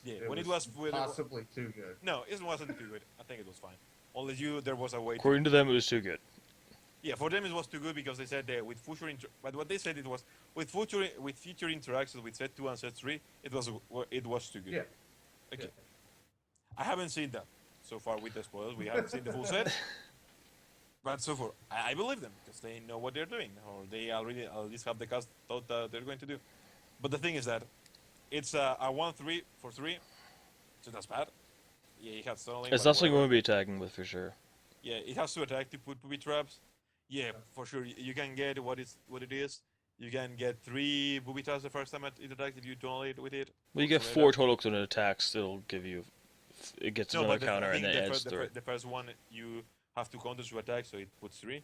Yeah, it when it was was possibly too good. no, it wasn't too good. I think it was fine. Only there was a way to. According to them, it was too good. Yeah, for them it was too good because they said that with future. But what they said it was with future interactions with set two and set three, it was too good. Yeah. Okay, Yeah. I haven't seen that so far with the spoilers. We haven't seen the full set, but so far I believe them because they know what they're doing, or they already at least have the cast thought that they're going to do. But the thing is that it's a 1-3 for 3, so that's bad. Yeah, it has tunneling, It's but not something we whatever. want to be attacking with for sure. Yeah, it has to attack to put booby traps. Yeah, for sure. You can get what it is. You can get 3 booby traps the first time it attacks if you tunnel it with it. Well, you Or get something 4 like that. total when it attacks. It'll give you. It gets No, another but I counter and think then the adds first, 3. the first one you have to counter to attack, so it puts 3,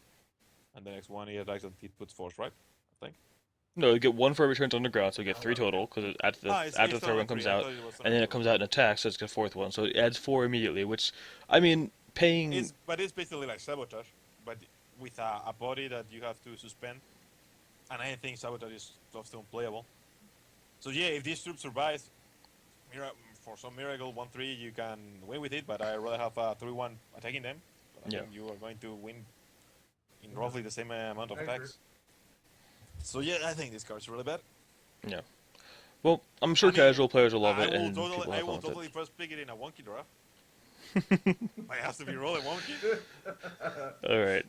and the next one it attacks and it puts 4, right? I think. No, you get 1 for every turn it's underground, so you get 3 total because after the third one It's comes 3. I out, thought it was and then only it 2. comes out and attacks, so it's the 4th one. So it adds 4 immediately, which, I mean, paying. It's basically like sabotage, but with a body that you have to suspend, and I think sabotage is often unplayable. So yeah, if this troop survives, for some miracle 1-3 you can win with it, but I rather have a 3-1 attacking them. But I Yeah. think you are going to win in roughly the same amount of I agree. attacks. So yeah, I think this card's really bad. Yeah. Well, I'm sure I mean, casual players will love I it, will and totally, people I have will fun with totally first pick it in a wonky draft. it. I have to be rolling wonky. Alright.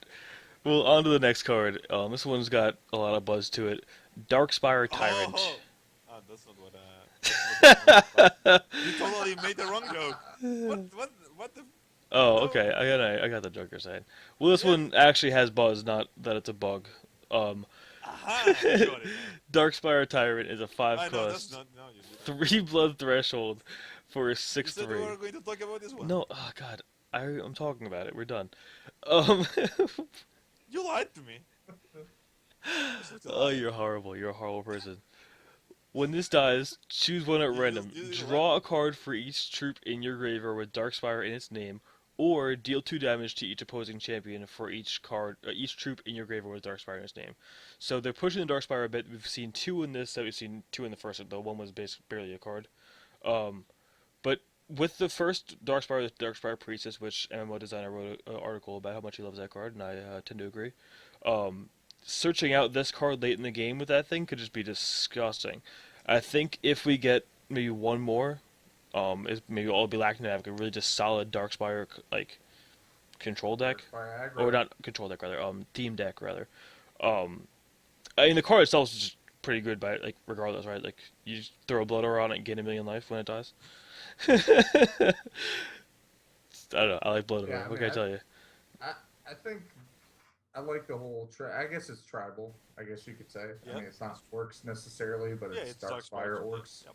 Well, on to the next card. This one's got a lot of buzz to it. Darkspire Tyrant. Oh, that's not what. That's not what you totally made the wrong joke. What the? Oh, No. okay. I got the Joker side. Well, this Yeah. one actually has buzz, not that it's a bug. Aha! I got it now. Darkspire Tyrant is a 5 I know that's cost, not. No, you didn't. 3 blood threshold for a You said we 6/3. were going to talk about this one. No, oh god, I'm talking about it. We're done. Um, You lied to me. You're such a oh, liar. you're horrible. You're a horrible person. When this dies, choose one at random. You Draw a card for each troop in your graveyard with Darkspire in its name, or deal 2 damage to each opposing champion for each troop in your graveyard with Darkspire in its name. So they're pushing the Darkspire a bit. We've seen 2 in this set. We've seen 2 in the first. The one was barely a card. But with the first Darkspire, the Darkspire Priestess, which MMO Designer wrote an article about how much he loves that card, and I tend to agree. Searching out this card late in the game with that thing could just be disgusting. I think if we get maybe one more, maybe all be lacking to have a really just solid Darkspire control deck, Darkspire aggro. or not control deck rather, theme deck rather. I mean the card itself is just pretty good, by regardless, right? Like you just throw a Blood Aura on it and gain 1,000,000 life when it dies. I don't know. I like Blood Yeah, Aura. I What mean, can I tell you? I think I like the whole. I guess it's tribal. I guess you could say. I Yeah. mean, it's not orcs necessarily, but Yeah, it's it's Darkspire Darkspire. orcs. Yep.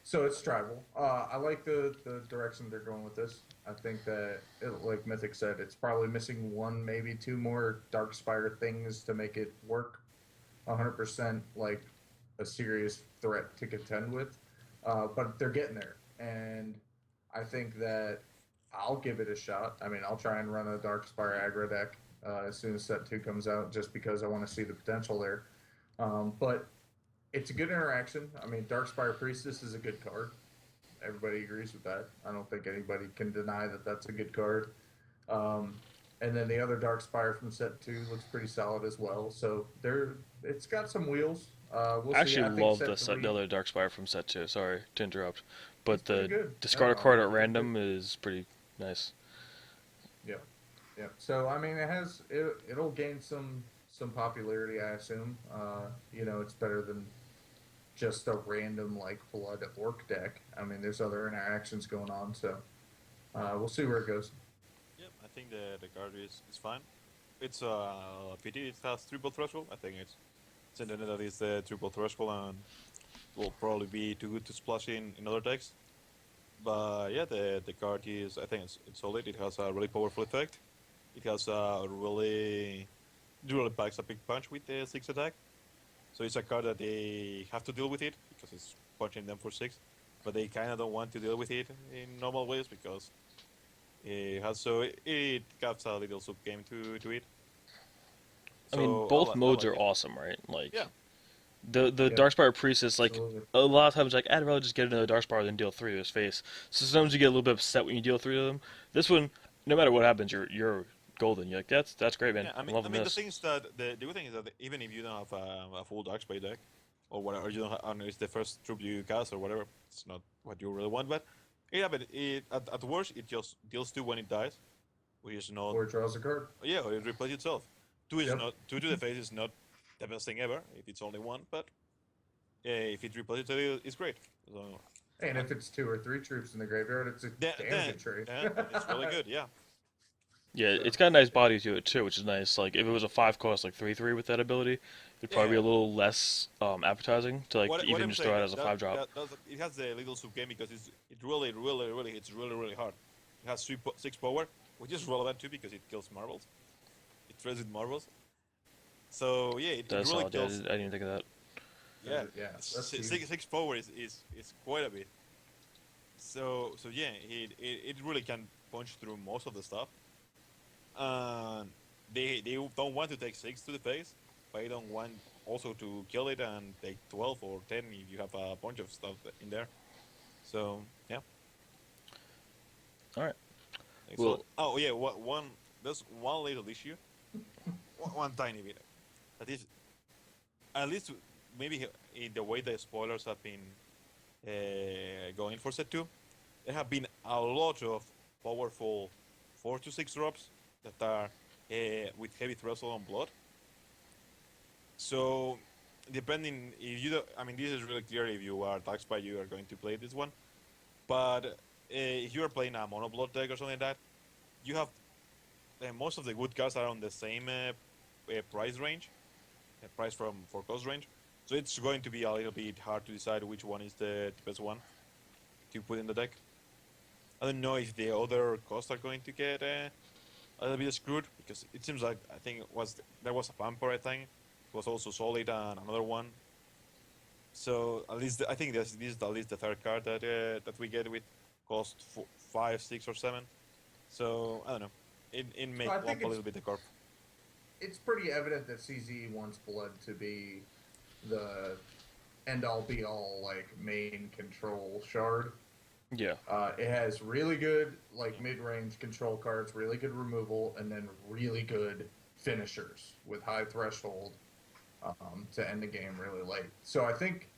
So it's tribal. I like the direction they're going with this. I think that, like Mythic said, it's probably missing 1, maybe 2 more Darkspire things to make it work 100% like a serious threat to contend with. But they're getting there. And I think that I'll give it a shot. I mean, I'll try and run a Darkspire aggro deck as soon as set 2 comes out just because I want to see the potential there. But it's a good interaction. I mean, Darkspire Priestess is a good card. Everybody agrees with that. I don't think anybody can deny that that's a good card. And then the other Darkspire from set 2 looks pretty solid as well. So it's got some wheels. We'll I actually see. I love think set the 3 other Darkspire from set 2. Sorry to interrupt, but It's pretty the good. discard a No, card it's at pretty random is pretty nice. Yeah, yeah. So I mean, it'll gain some popularity, I assume. It's better than just a random like blood orc deck. I mean, there's other interactions going on, so we'll see where it goes. Yeah, I think the card is fine. It's pity it has triple threshold. I think it's in the net that is the triple threshold and will probably be too good to splash in other decks. But yeah, the card is I think it's solid. It has a really powerful effect. It has a really packs a big punch with the 6 attack. So it's a card that they have to deal with it because it's punching them for 6, but they kind of don't want to deal with it in normal ways because it gives a little sub game to it. I mean, So both I modes like are it. awesome, right? Yeah, Like the Yep, Darkspire Priestess, like absolutely. a lot of times, like I'd rather just get another Darkspire than deal 3 to his face. So sometimes you get a little bit upset when you deal 3 to them. This one, no matter what happens, you're golden. You're like that's great, man. yeah. I'm I loving mean, the this. thing is that the good thing is that even if you don't have a full Darkspire deck or whatever, you don't have, I don't know, it's the first troop you cast or whatever. It's not what you really want, but yeah, but at worst it just deals 2 when it dies, which is not. Or it draws a card. Yeah, or it replaces itself. Two is Yep. not two to the face is not the best thing ever if it's only one, but if it replaces it, it's great. So And and if it's 2 or 3 troops in the graveyard, it's a damage trade. then it's really good. Yeah, Yeah, So it's got a nice body to it too, which is nice. Like if it was a 5 cost like 3/3 with that ability, it'd probably be yeah. a little less appetizing to like What even I'm just throw saying it as a 5 drop. it has the little sub game because it really hits really hard. It has 6 power, which is relevant too because it kills marbles. It throws with marbles. So yeah, it That's really solid. Yeah, I kills. didn't even think of that. Yeah, yeah, that's huge. six power is quite a bit. So yeah, it really can punch through most of the stuff. And they don't want to take 6 to the face, but they don't want also to kill it and take 12 or 10 if you have a bunch of stuff in there. So yeah, All right. excellent. Oh yeah, one there's one little issue, one tiny bit. That is at least maybe in the way the spoilers have been going for set 2, there have been a lot of powerful 4 to 6 drops that are with heavy threshold on blood. So depending if you don't, I mean this is really clear if you are Dark Spy you are going to play this one, but if you are playing a mono blood deck or something like that, you have most of the good cards are on the same price range, price for cost range. So it's going to be a little bit hard to decide which one is the best one to put in the deck. I don't know if the other costs are going to get a little bit screwed because it seems like I think there was a Vampire I think it was also solid and another one. So at least I think this is at least the third card that we get with cost 5, 6, or 7. So I don't know. It may I bump think a little bit the curve. it's pretty evident that CZ wants blood to be the end all be all like main control shard. Yeah. It has really good like mid range control cards, really good removal, and then really good finishers with high threshold to end the game really late. So I think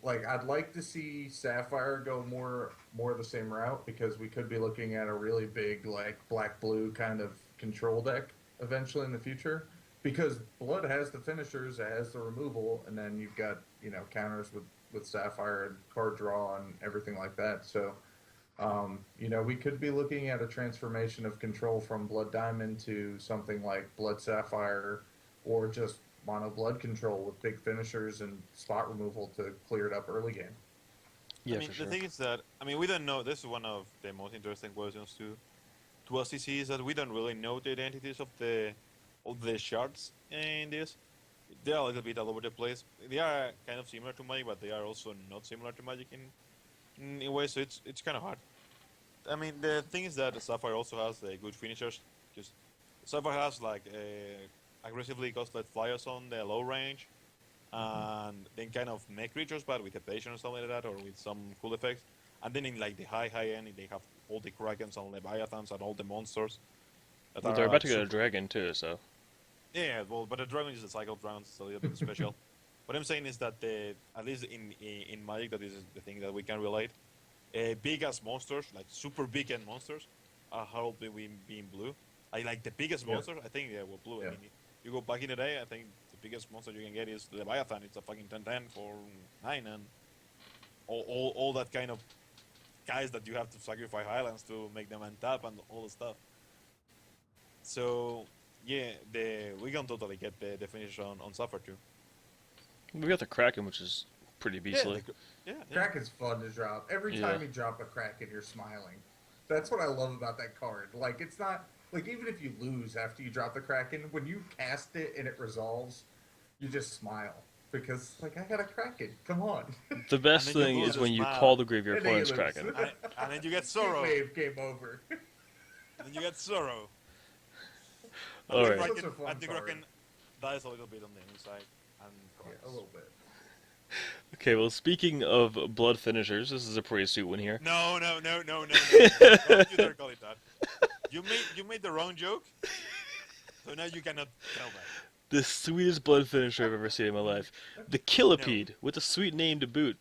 like I'd like to see Sapphire go more the same route because we could be looking at a really big like black blue kind of control deck eventually in the future. Because Blood has the finishers, it has the removal, and then you've got counters with Sapphire and card draw and everything like that. So we could be looking at a transformation of control from Blood Diamond to something like Blood Sapphire, or just mono blood control with big finishers and spot removal to clear it up early game. Yeah, I mean for the sure. thing is that I mean we don't know. This is one of the most interesting questions to us is that we don't really know the identities of the shards in this. They are a little bit all over the place. They are kind of similar to Magic, but they are also not similar to Magic in ways. So it's kind of hard. I mean, the thing is that Sapphire also has good finishers. Just Sapphire has like aggressively costed flyers on the low range, and then kind of make creatures, but with evasion or something like that, or with some cool effects. And then in like the high end, they have all the Krakens and Leviathans and all the monsters that Well, are they're about like to get a super. dragon too, so Yeah, well, but the dragon is a cycle round, so a little bit special. What I'm saying is that at least in Magic, that is the thing that we can relate. Big as monsters, like super big and monsters, are how being blue. I like the biggest Yeah, monsters. I think they were blue. I yeah, mean, you go back in the day, I think the biggest monster you can get is the Leviathan. It's a fucking 10-10 for 9, and all that kind of guys that you have to sacrifice islands to make them untap and all the stuff. So yeah, we can totally get the finish on Suffer too. We got the Kraken, which is pretty beastly. Yeah, Kraken's fun to drop. Every time you drop a Kraken, you're smiling. That's what I love about that card. Like, it's not like, even if you lose after you drop the Kraken, when you cast it and it resolves, you just smile because, like, I got a Kraken. Come on. The best thing is when you call the grave your opponent's Kraken. And then you get Sorrow. Wave game over. And then you get Sorrow. All right. And the Kraken dies a little bit on the inside. And a little bit. Okay, well, speaking of blood finishers, this is a pretty sweet one here. No. Don't you dare call it that. You made the wrong joke, so now you cannot tell that. The sweetest blood finisher I've ever seen in my life. The Killipede, with a sweet name to boot,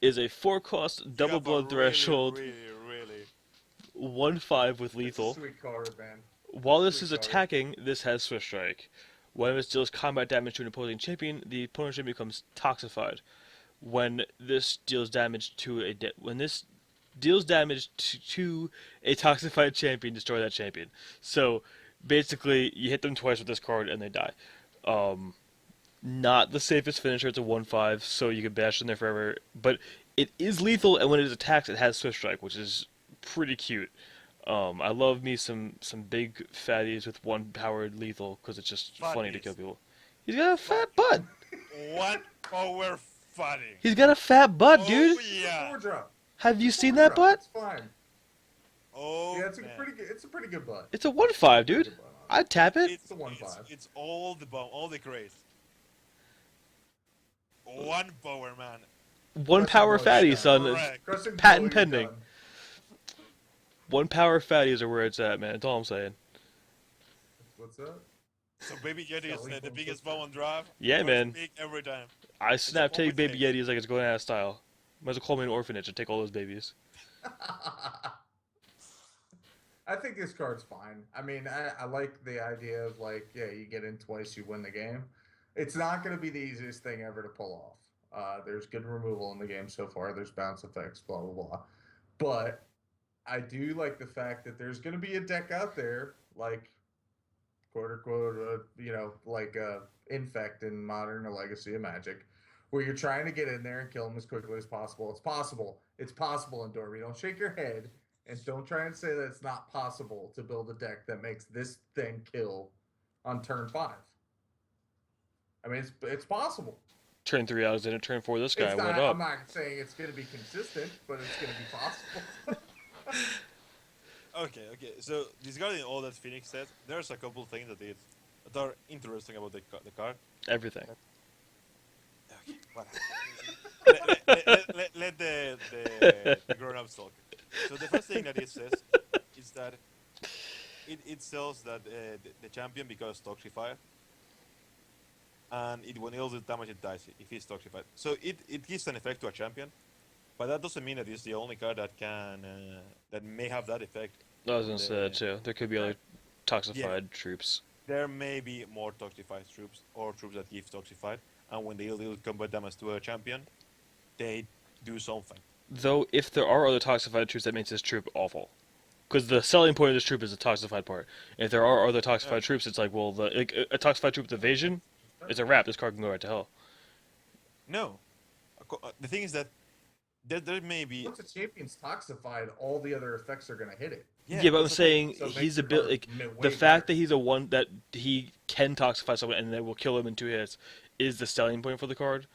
is a 4-cost double blood threshold, Really. 1/5 with lethal. It's a sweet card, man. While this is attacking, this has Swift Strike. When this deals combat damage to an opposing champion, the opponent's champion becomes toxified. When this deals damage to a toxified champion, destroy that champion. So basically, you hit them twice with this card and they die. Not the safest finisher. It's a 1/5, so you can bash in there forever. But it is lethal, and when it attacks, it has Swift Strike, which is pretty cute. I love me some big fatties with 1-powered lethal because it's just funny to kill people. He's got a fat butt. 1 power fatty. He's got a fat butt, dude. Yeah. 4-drop. Have you seen that butt? It's fine. Oh. Yeah, it's a pretty good butt. It's a 1/5, dude. I'd tap it. It's a 1/5. It's all the bomb, all the craze. 1 power, man. 1 power fatty, son. Correct. Patent pending. 1 power fatties are where it's at, man. That's all I'm saying. What's up? So Baby Yeti is the biggest bomb on draft. Yeah, man. Big every time. I snap take always baby big. Yetis like it's going out of style. Might as well call me an orphanage and take all those babies. I think this card's fine. I mean, I like the idea of, like, yeah, you get in twice, you win the game. It's not going to be the easiest thing ever to pull off. There's good removal in the game so far. There's bounce effects, blah, blah, blah. But I do like the fact that there's going to be a deck out there, like, quote unquote, like Infect in Modern or Legacy of Magic, where you're trying to get in there and kill them as quickly as possible. It's possible. It's possible, Indormi. Don't shake your head, and don't try and say that it's not possible to build a deck that makes this thing kill on turn 5. I mean, it's possible. Turn 3 hours in and turn 4 this guy. What up? I'm not saying it's going to be consistent, but it's going to be possible. Okay. So disregarding all that Phoenix said, there's a couple things that are interesting about the card. Everything. Okay, let the grown-ups talk. So the first thing that it says is that it tells that the champion becomes toxified, and when it deals damage, it dies if he's toxified. So it gives an effect to a champion, but that doesn't mean that it's the only card that can that may have that effect. I was gonna say that too. There could be other toxified troops. There may be more toxified troops or troops that give toxified, and when they deal combat damage to a champion, they do something. Though, if there are other toxified troops, that makes this troop awful. Because the selling point of this troop is the toxified part. If there are other toxified troops, it's like, well, a toxified troop with evasion, it's a wrap. This card can go right to hell. No. The thing is that there may be... Once a champion's toxified, all the other effects are going to hit it. Yeah, but I'm saying so he's a bit like the fact that he's a one that he can toxify someone and that will kill him in 2 hits is the selling point for the card.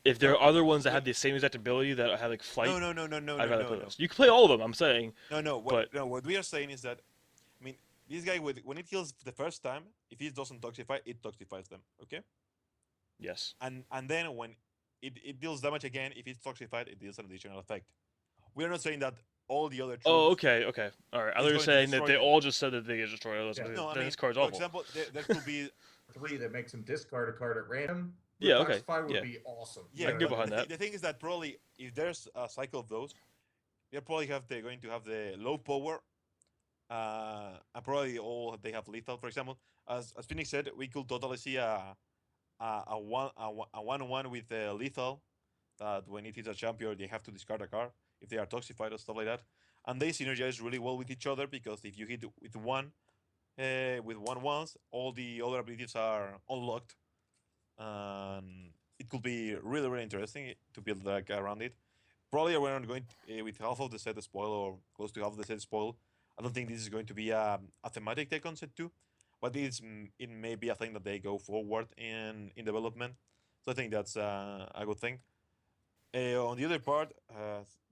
If there are other ones that have the same exact ability that have like flight, No. I'd rather play those. You can play all of them. I'm saying. What we are saying is that, I mean, this guy when it kills the first time, if he doesn't toxify, it toxifies them. Okay. Yes. And then when it deals damage again, if it's toxified, it deals an additional effect. We are not saying that all the other troops... Oh, okay. All right. I was saying that they all just said that they get destroyed. Yeah. No, I then mean, this card's for awful. example, there could be... 3 that makes him discard a card at random. Yeah, okay. Toxify would Yeah. be awesome. Yeah, I can get behind that. The thing is that probably if there's a cycle of those, they're probably going to have the low power, and probably all they have lethal. For example, as Phoenix said, we could totally see a a 1/1 with lethal. That when it hits a champion, they have to discard a card if they are toxified or stuff like that. And they synergize really well with each other because if you hit with one once, all the other abilities are unlocked, and it could be really really interesting to build like around it. Probably we're not going with half of the set spoil or close to half of the set spoil. I don't think this is going to be a thematic take on set two, but it may be a thing that they go forward in development. So I think that's a good thing. On the other part,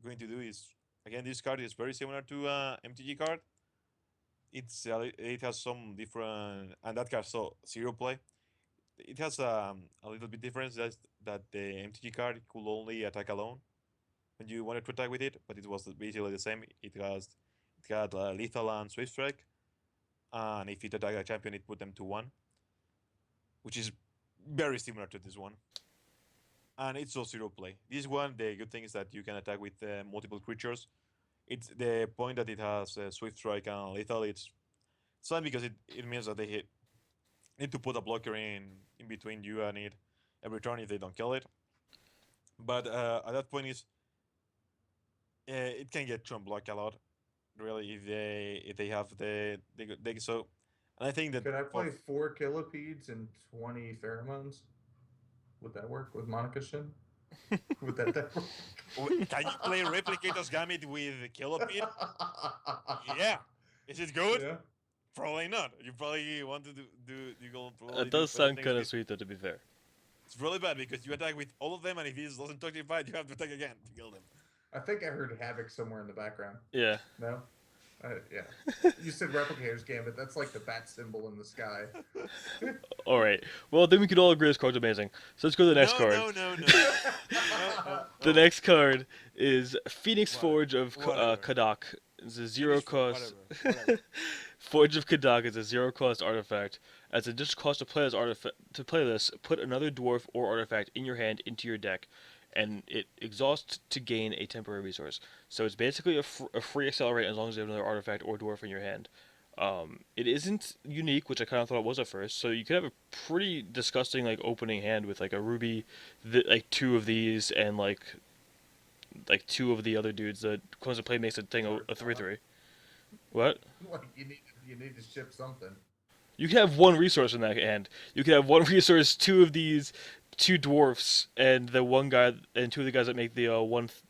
going to do is again this card is very similar to MTG card. It has some different and that card so zero play. It has a little bit difference that the MTG card could only attack alone when you wanted to attack with it, but it was basically the same. It got lethal and swift strike, and if it attacked a champion, it put them to 1, which is very similar to this one. And it's also zero play. This one, the good thing is that you can attack with multiple creatures. It's the point that it has swift strike and lethal. It's fine because it means that they need to put a blocker in between you and it every turn if they don't kill it. But at that point is it can get Trump block a lot, really, if they have they so. And I think that Could I play 4 Killipedes and 20 pheromones? Would that work with Monica Shin? Would that work? Can you play Replicator's Gambit with Kilopid? Yeah. Is it good? Yeah. Probably not. You probably want to you go probably It does do better sound things kind of with- sweet, though, to be fair. It's really bad because you attack with all of them, and if he doesn't toxify, you have to attack again to kill them. I think I heard Havoc somewhere in the background. Yeah. No? Yeah. You said Replicator's Gambit. That's like the bat symbol in the sky. All right. Well, then we could all agree this card's amazing. So let's go to the next no, card. no, no, no, no. The next card is Phoenix Whatever. Forge of Whatever. Kadak. It's a zero cost. Whatever. Forge of Kadak is a zero cost artifact. As a additional cost to play as artifact to play this, put another dwarf or artifact in your hand into your deck, and it exhausts to gain a temporary resource. So it's basically a free accelerate as long as you have another artifact or dwarf in your hand. It isn't unique, which I kind of thought it was at first. So you could have a pretty disgusting like opening hand with like a ruby, like 2 of these, and like 2 of the other dudes. That close to play makes a thing a 3/3. What? Like you need to ship something. You can have 1 resource in that hand. You can have 1 resource, 2 of these, 2 dwarfs, and the one guy and 2 of the guys that make the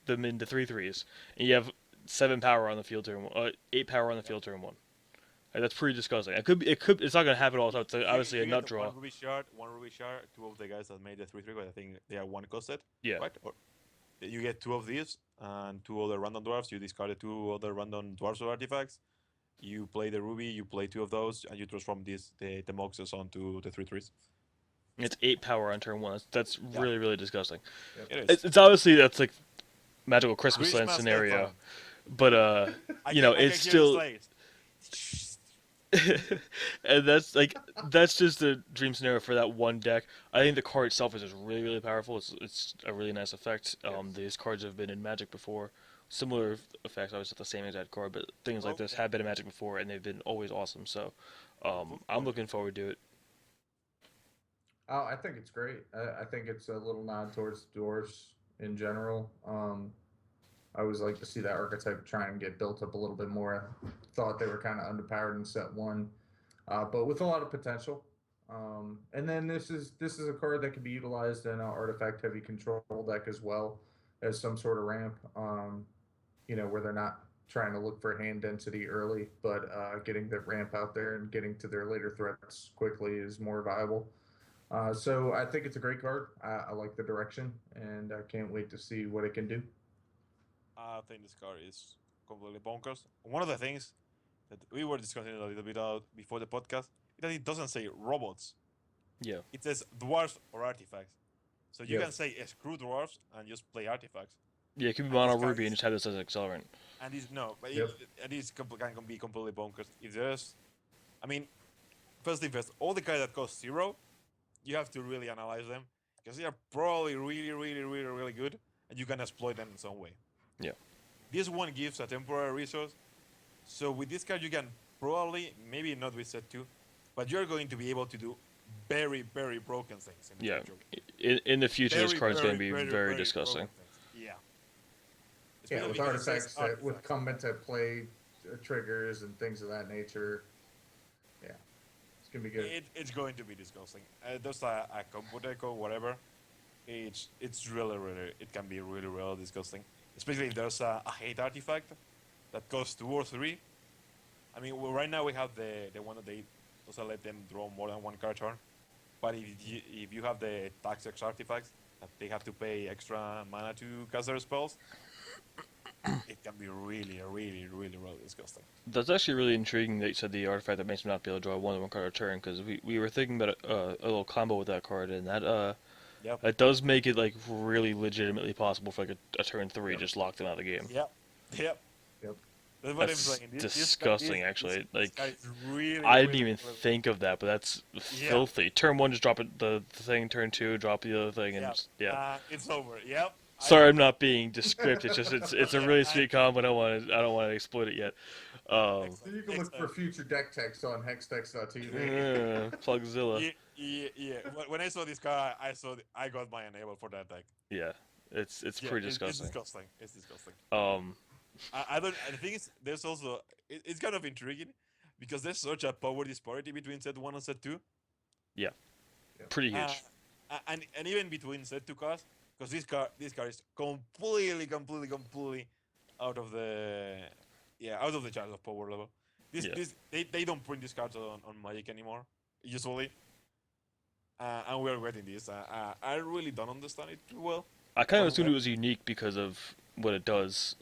them into 3/3s, and you have 7 power on the field turn, 8 power on the field turn 1. Like, that's pretty disgusting. It's not gonna happen all the time. It's obviously a You nut get draw. One ruby shard, 2 of the guys that made the 3/3, but I think they are 1 costed. Yeah. Right? Or you get 2 of these and 2 other random dwarfs. You discarded 2 other random dwarfs or artifacts. You play the ruby, you play 2 of those, and you transform the moxes onto the 3/3s. It's 8 power on turn 1. That's really really disgusting. Yep. It is. It's obviously that's like magical Christmas land Christmas scenario, Death but I can it's hear still. the slaves. And that's just a dream scenario for that one deck. I think the card itself is just really really powerful. It's a really nice effect. These cards have been in Magic before. Similar effects, obviously not the same exact card, but things like this have been in Magic before, and they've been always awesome. So, I'm looking forward to it. Oh, I think it's great. I think it's a little nod towards dwarves in general. I always like to see that archetype try and get built up a little bit more. I thought they were kind of underpowered in set 1, but with a lot of potential. And then this is a card that can be utilized in an artifact heavy control deck as well as some sort of ramp. Where they're not trying to look for hand density early, but getting the ramp out there and getting to their later threats quickly is more viable. So I think it's a great card. I like the direction, and I can't wait to see what it can do. I think this card is completely bonkers. One of the things that we were discussing a little bit out before the podcast is that it doesn't say robots. Yeah. It says dwarfs or artifacts. So you Yep. can say screw dwarfs and just play artifacts. Yeah, it could be And mono this card ruby is- and just have this as an accelerant. And it's no, but Yep. it is can be completely bonkers. If there's, I mean, first thing first, all the cards that cost 0, you have to really analyze them because they are probably really, really, really, really good, and you can exploit them in some way. Yeah. This one gives a temporary resource, so with this card you can probably, maybe not with set 2, but you're going to be able to do very, very broken things in the Yeah. future. In the future, this Very, card's going to very, be very, very very disgusting. broken things. Yeah. Yeah, Especially with because it says artifacts that with artifacts. comment at play triggers and things of that nature. Yeah, it's gonna be good. It's going to be disgusting. There's a combo deck or whatever. It's really, really, it can be really, really disgusting. Especially if there's a hate artifact that costs 2 or 3. I mean, well, right now we have the one that they doesn't let them draw more than one card turn. But if you have the tax X artifacts that they have to pay extra mana to cast their spells, it can be really, really, really, really disgusting. That's actually really intriguing that you said the artifact that makes him not be able to draw one card a turn, because we were thinking about a little combo with that card, and Yep. that does make it like really legitimately possible for like a turn 3 Yep. just lock them out of the game. Yep. Yep. Yep. That's what I'm That's saying. disgusting, actually. This Like, guy is really, I didn't really, even really, think of that, but that's yeah. filthy. Turn 1, just drop it, the thing. Turn 2, drop the other thing, and Yep. yeah. It's over. Yep. Sorry, I'm not being descriptive. It's just it's a Yeah, really sweet combo. I don't want to exploit it yet. So excellent. you can look for future deck text on HextechsTv. Plugzilla. Yeah. When I saw this card, I got my enable for that deck. Yeah, it's Yeah, pretty it's disgusting. disgusting. It's disgusting. Um, I don't. The thing is, there's also it's kind of intriguing because there's such a power disparity between set 1 and set 2. yeah, pretty Uh, huge. and even between set 2 cards, because this card is completely out of the out of the chart of power level. Yeah. They don't print these cards on Magic anymore usually, and we're getting this. I really don't understand it too well. I kind of But assumed it was unique because of what it does.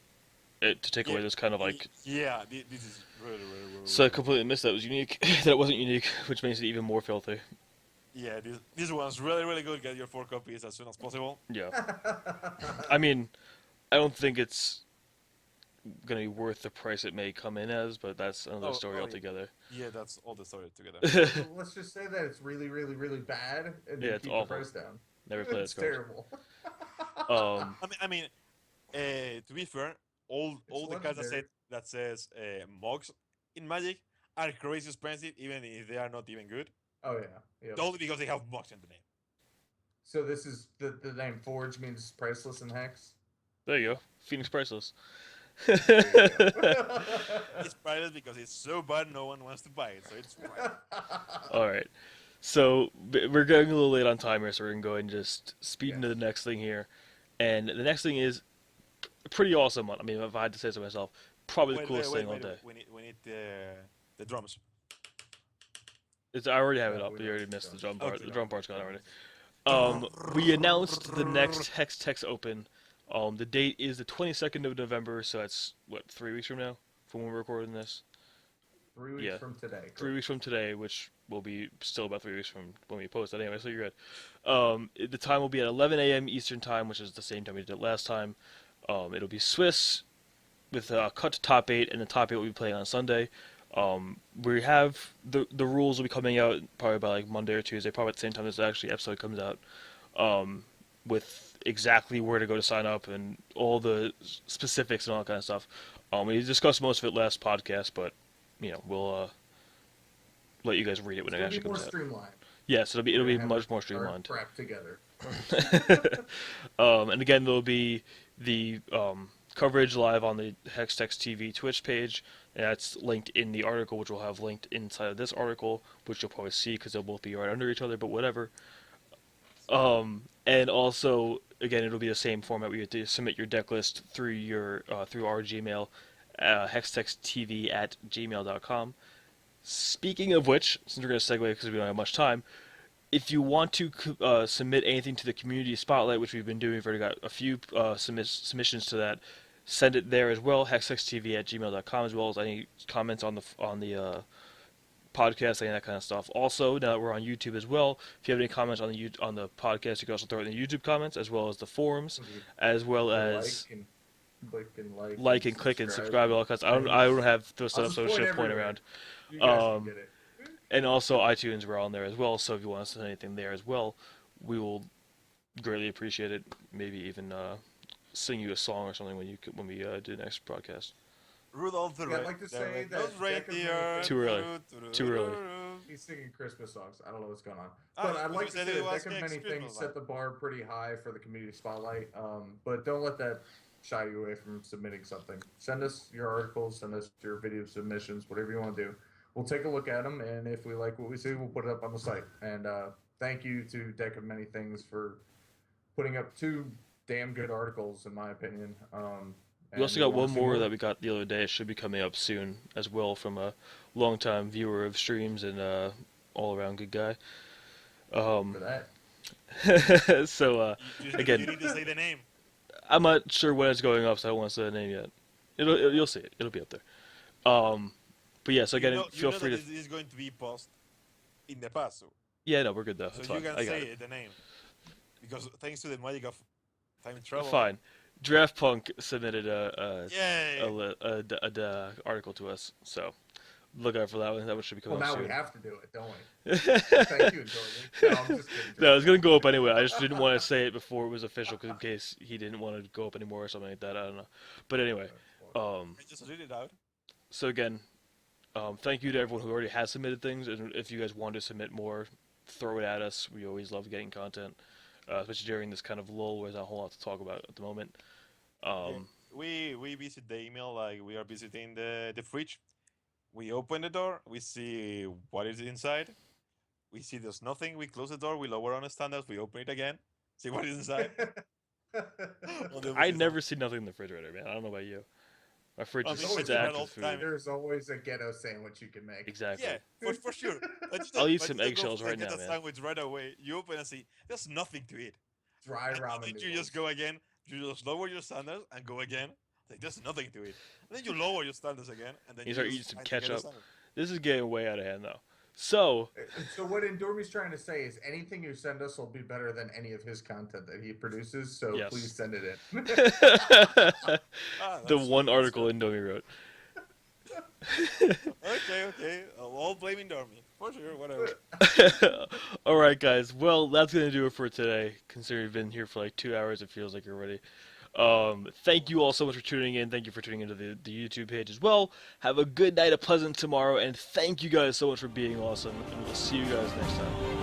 To take away this kind of like. This is really, So I completely missed that it was unique. That it wasn't unique, which makes it even more filthy. yeah. This one's really good. Get your 4 copies as soon as possible. Yeah. I mean, I don't think it's gonna be worth the price it may come in as, but that's another story Yeah. altogether. Yeah, that's all the story together. So let's just say that it's really, really, really bad, and then Yeah, it's keep awful. the price down. Never played It's this card. terrible. I mean, to be fair, all the cards legendary. that says Mogs in Magic are crazy expensive, even if they are not even good. Oh yeah. Yep. Only because they have Mogs in the name. So this is the name Forge means priceless in Hex. There you go. Phoenix Priceless. There you go. It's priceless because it's so bad no one wants to buy it, so it's priceless. Alright. So, we're going a little late on time here, so we're going to go ahead and just speed Yes. into the next thing here. And the next thing is a pretty awesome one. I mean, if I had to say so myself, probably the coolest thing all day. We need the drums. I already have it No, up. we You don't already need missed the drums. drum part. Okay. The drum part's gone already. We announced the next HexTex Open. The date is the 22nd of November, so that's, what, 3 weeks from now? From when we're recording this? 3 weeks Yeah. from today. 3 weeks from today, which will be still about 3 weeks from when we post that anyway, so you're good. The time will be at 11 a.m. Eastern Time, which is the same time we did it last time. It'll be Swiss with cut to top 8, and the top 8 will be playing on Sunday. We have the rules will be coming out probably by like Monday or Tuesday, probably at the same time this actually episode comes out, with exactly where to go to sign up and all the specifics and all that kind of stuff. We discussed most of it last podcast, but we'll let you guys read it when It's it gonna actually be more comes out. streamlined. Yes, it'll be We're gonna much have more our streamlined. crap together. And again, there'll be the coverage live on the HextechsTv Twitch page. And that's linked in the article, which we'll have linked inside of this article, which you'll probably see because they'll both be right under each other, but whatever. And also, again, it'll be the same format where you have to submit your deck list through through our Gmail, hextechstv@gmail.com. Speaking of which, since we're going to segue because we don't have much time, if you want to submit anything to the community spotlight, which we've been doing, we've already got a few submissions to that. Send it there as well, hextechstv@gmail.com, as well as any comments on the podcast, any of that kind of stuff. Also, now that we're on YouTube as well, if you have any comments on the podcast, you can also throw it in the YouTube comments, as well as the forums, as well as like and click and subscribe. All kinds. I don't have those set I'll up just so point shit point everywhere. around. You guys can Um, get it. And also iTunes, we're on there as well. So if you want to send anything there as well, we will greatly appreciate it. Maybe even sing you a song or something when we do the next broadcast. Rudolph the Yeah, I'd like to say that Nose Deck of Many Reindeer. Things- Too early. Too early. He's singing Christmas songs. I don't know what's going on. Ah, But I'd was like to said say it that was Deck of next Many Christmas, Things man. set the bar pretty high for the community spotlight. But don't let that shy you away from submitting something. Send us your articles, send us your video submissions, whatever you want to do. We'll take a look at them, and if we like what we see, we'll put it up on the site. And thank you to Deck of Many Things for putting up 2 damn good articles, in my opinion. We also got one more that we got the other day. It should be coming up soon as well from a longtime viewer of streams and all-around good guy. for that. So again, you need to say the name. I'm not sure when it's going up, so I don't want to say the name yet. You'll see it. It'll be up there. But yeah, so again, feel free to. This is going to be post in the past, so, Yeah, no, we're good though. It's so you fine. can I got say it. the name because thanks to the magic of time travel. Fine. Draft Punk submitted a Yay! article to us, so look out for that one. That one should be Well, coming now out we soon. have to do it, don't we? Thank you, Indormi. No, I'm just kidding. No, it's gonna go up anyway. I just didn't want to say it before it was official, cause in case he didn't want to go up anymore or something like that. I don't know. But anyway, I just read it out. so again, thank you to everyone who already has submitted things, and if you guys want to submit more, throw it at us. We always love getting content, especially during this kind of lull where there's not a whole lot to talk about at the moment. We visit the email like we are visiting the fridge. We open the door. We see what is inside. We see there's nothing. We close the door. We lower on the standards. We open it again. See what is inside. Well, then we I see never see nothing in the refrigerator, man. I don't know about you. My fridge I is mean, it's it's not active all the time. food. There's always a ghetto sandwich you can make. Exactly. Yeah, for sure. I'll eat some eggshells right get now, a man. sandwich right away. You open and see there's nothing to eat. Dry And ramen then noodles. you just go again. You just lower your standards and go again. Like there's nothing to eat. And then you lower your standards again, and then You you start just eating some try to get a ketchup. sandwich. This is getting way out of hand, though. So, So what Indormi's trying to say is anything you send us will be better than any of his content that he produces. So Yes. please send it in. the That's one true, article that's Indomie wrote. Okay. I'll all blame Indormi. For sure, whatever. Alright, guys. Well, that's going to do it for today. Considering we've been here for like 2 hours, it feels like already. Thank you all so much for tuning in. Thank you for tuning into the YouTube page as well. Have a good night, a pleasant tomorrow, and thank you guys so much for being awesome. And we'll see you guys next time.